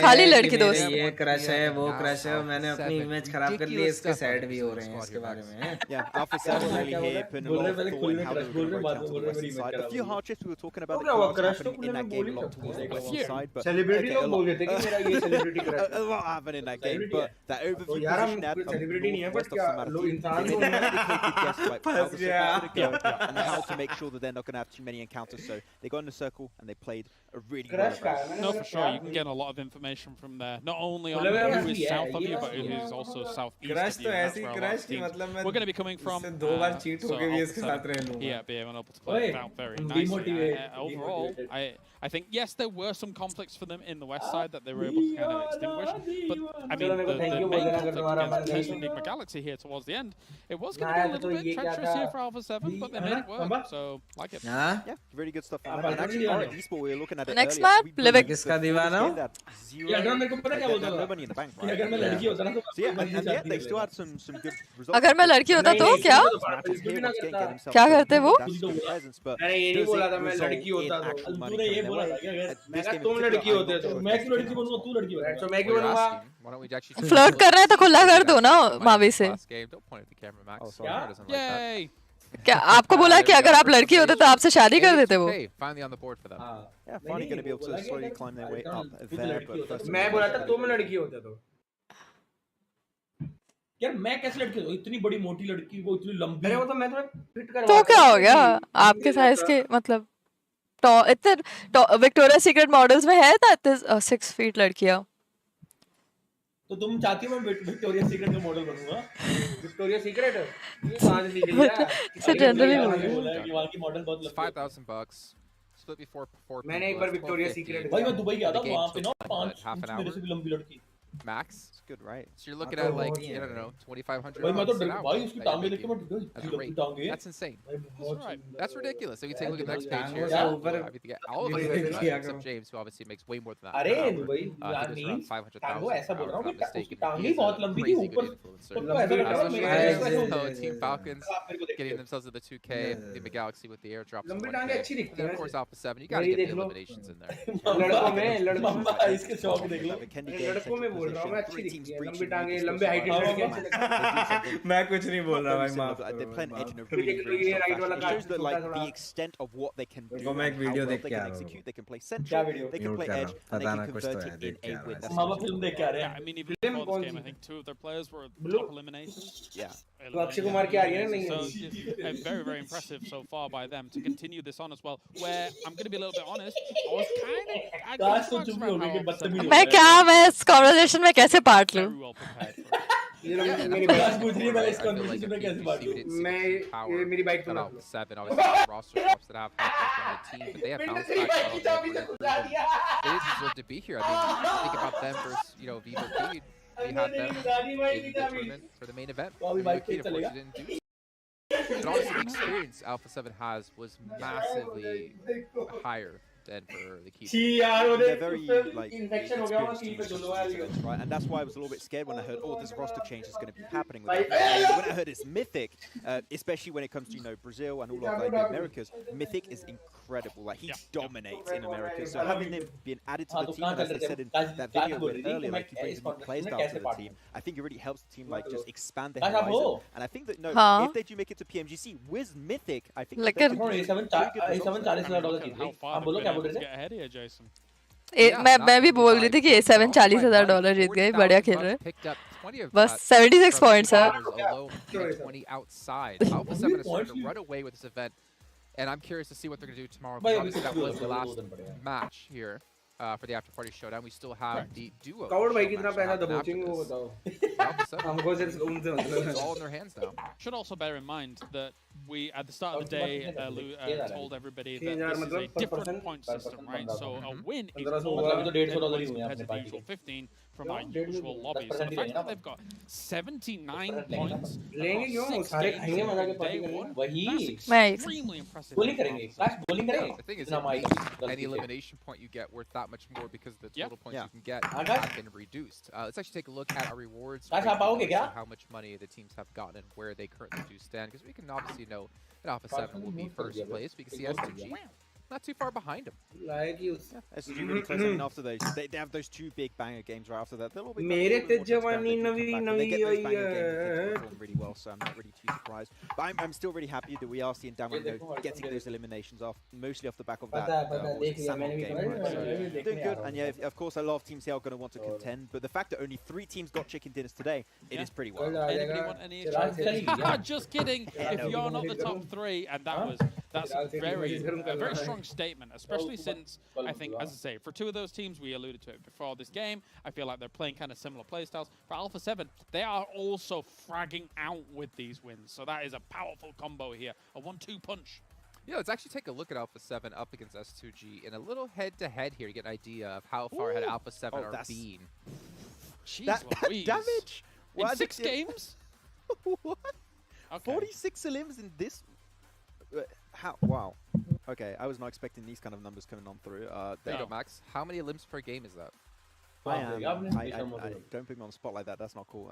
खाली लड़की दोस्त ये क्रश है वो क्रश है मैंने अपनी इमेज खराब कर ली इसके सैड भी हो रहे हैं इसके बारे में Yeah, Alpha 7 really here putting a lot of thought in how they were going to break down to the western side. A few hardships we were talking about that happening in that game, a lot towards the western side, but celebrity लोग बोल देते कि मेरा ये celebrity crush a lot happened in that game, but that overview position had celebrity नहीं है but क्या लोग इंसान they made an educated guess like how the circle to go and how to make sure that they're not going to have too many encounters. So they got in a circle and they played a really well. No, for sure, you can get a lot of information from there. Not only on who is south of you, but who is also southeast of you. That's where a lot of teams we're going to be coming from. Yeah, being able to play it out very nicely. Overall, I think yes, there were some conflicts for them in the west side that they were able to kind of extinguish. But I mean, the main conflict against Enigma Galaxy here towards the end, it was going to be a little bit treacherous here for Alpha 7, but they made it work. So like it. Yeah, really good stuff. And actually, Alright Esport, we were looking at it next earlier. map Livik किसका दीवाना हो No money in the bank, right? So yeah, and yet they still had some good results. अगर मैं लड़की होता तो क्या क्या करते वो मैंने ये नहीं बोला था मैं लड़की होता तो तूने ये बोला था क्या मैं तुम लड़की होते तो मैं क्यों लड़की बनूंगा तू लड़की बन तो मैं क्यों बनूंगा फ्लर्ट कर रहा है तो खुला कर दो ना मावी से क्या आपको बोला कि अगर आप लड़की होते तो आपसे शादी कर देते वो Yeah, finally going to be able to slowly climb their way up there, but first मैं बोला था तुम लड़की होते तो यार मैं कैसे लड़की हूँ इतनी बड़ी मोटी लड़की वो इतनी लंबी अरे वो तो मैं तुम्हें फिट करवा तो क्या हो गया आपके साइज के मतलब इतने विक्टोरिया सीक्रेट मॉडल्स में है था इतने 6 फीट लड़कियां तो तुम चाहती हो मैं विक्टोरिया सीक्रेट का मॉडल बनूंगा विक्टोरिया सीक्रेट ये कहां से सीख लिया इसे जनरली बोला कि वहां की मॉडल बहुत $5,000 split before मैंने एक बार विक्टोरिया सीक्रेट भाई मैं दुबई गया था वहां पे ना 5 मेरे से भी लंबी लड़की max. It's good, right? So you're looking at like, I don't know, $2,500 भाई मैं तो an hour. भाई उसकी टांगे देख के मैं That's great. That's insane. That's right. That's ridiculous. So you take a look at the next page here. Everything, all of us except James, who obviously makes way more than that. अरे भाई around 500,000. वो ऐसा बोल रहा हूँ कि उसकी टांगे बहुत लंबी थी ऊपर तो ऐसा लग रहा है Team Falcons getting themselves to the 2K, the Galaxy with the airdrop. लंबी टांगे अच्छी दिखती हैं. Of course, Alpha 7, you got to get the eliminations in there. लड़कों में इसके शौक देख लो. लड़कों में बोल रहा हूँ मैं अच्छी दिखती है लंबी टांगे लंबे हाइट लड़के मैं कुछ नहीं बोल रहा भाई माफ They play an edge in a really great spot. It shows that like the extent of what they can do, and how well they can execute. They can play central, they can play edge, and they can convert it in a win. That's mama film देख के आ रहे हैं. I mean, even before this game, I think 2 of their players were top eliminations. Yeah. तो अक्षय कुमार की आ रही है ना नहीं So very, very impressive so far by them to continue this on as well. Where I'm going to be a little bit honest, I was kind of मैं क्या मैं इस कन्वर्सेशन में कैसे पार्ट लूं मेरी बात पूछ रही है मैं इस कन्वर्सेशन में कैसे पार्ट लूं मैं ये मेरी बाइक तो $7 obviously roster drops that have from the team, but they have bounced back well. They deserve to be here. I mean, think about them versus Vivo Feed. We had them in the tournament for the main event. Feed unfortunately didn't do. But honestly, the experience Alpha 7 has was massively higher than for the keeper. They're very like experienced teams, right? And that's why I was a little bit scared when I heard, oh, this roster change is going to be happening. When I heard it's Mythic, especially when it comes to Brazil and all of like the Americas, Mythic is incredible. Like he dominates in America. So having him being added to the team, and as they said in that video earlier, like he brings new players down to the team. I think it really helps the team like just expand their horizon. And I think that if they do make it to PMGC with Mythic, I think How far did the Falcons get ahead here, Jason? मैं भी बोल रही थी कि A7 $40,000 जीत गए, बढ़िया खेल रहे हैं। बस 76 points है। And I'm curious to see what they're going to do tomorrow. Because obviously that was the last match here for the after party showdown. We still have the duo. Coward भाई कितना पैसा दबोचेंगे वो बताओ। हमको सिर्फ उनसे It's all in their hands now. Should also bear in mind that we, at the start of the day, told everybody that this is a different point system, right? So a win is more than compared to the usual 15 from our usual lobby. So the fact that they've got 79 points across 6 games on day one, that's extremely impressive. The thing is, any elimination point you get worth that much more because the total points you can get have been reduced. Let's actually take a look at our rewards. How much money the teams have gotten and where they currently do stand, because we can obviously know that Alpha 7 will be first place. We can see S2G not too far behind him. SG really close. I mean, after those, they have those 2 big banger games right after that. They'll all be मेरे ते जवानी नवी they get those banger games, they perform really well. So I'm not really too surprised. But I'm still really happy that we are seeing Damwon getting those eliminations off, mostly off the back of that Samok game. Right? So doing good. And yeah, of course, a lot of teams here are going to want to contend. But the fact that only 3 teams got chicken dinners today, it is pretty well. Anybody want any chances? Just kidding. If you're not the top 3, and that's a very strong statement, especially since I think, as I say, for 2 of those teams, we alluded to it before this game, I feel like they're playing kind of similar playstyles. For Alpha 7, they are also fragging out with these wins, so that is a powerful combo here, a 1-2 punch. Yeah, let's actually take a look at Alpha 7 up against S2G in a little head-to-head here to get an idea of how far ahead Alpha 7 are being. Jeez, that damage! In 6 games? What? Okay. 46 elims in this? How? Wow. Okay, I was not expecting these kind of numbers coming on through. There you go, Max. How many elims per game is that? I don't put me on the spot like that. That's not cool.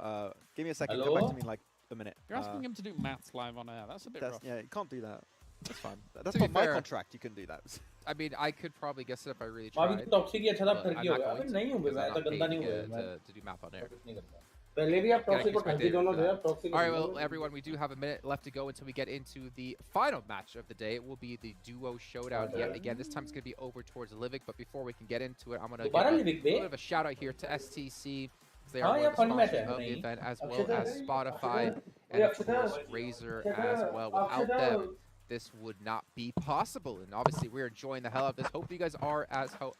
Give me a second. Come back to me in like a minute. You're asking him to do maths live on air. That's a bit rough. Yeah, you can't do that. That's fine. That's not my contract. You can do that. I mean, I could probably guess it if I really tried. I'm not going to do math on air. Alright, well, everyone, we do have a minute left to go until we get into the final match of the day. It will be the duo showdown yet again. This time it's going to be over towards Livik, but before we can get into it, I'm going to give a little bit of a shout out here to STC. They are one of the sponsors of the event, as well as Spotify, and of course Razer as well. Without them, this would not be possible. And obviously, we're enjoying the hell out of this. Hope you guys are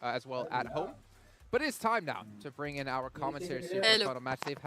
as well at home. But it is time now to bring in our commentators here for the final match. They've had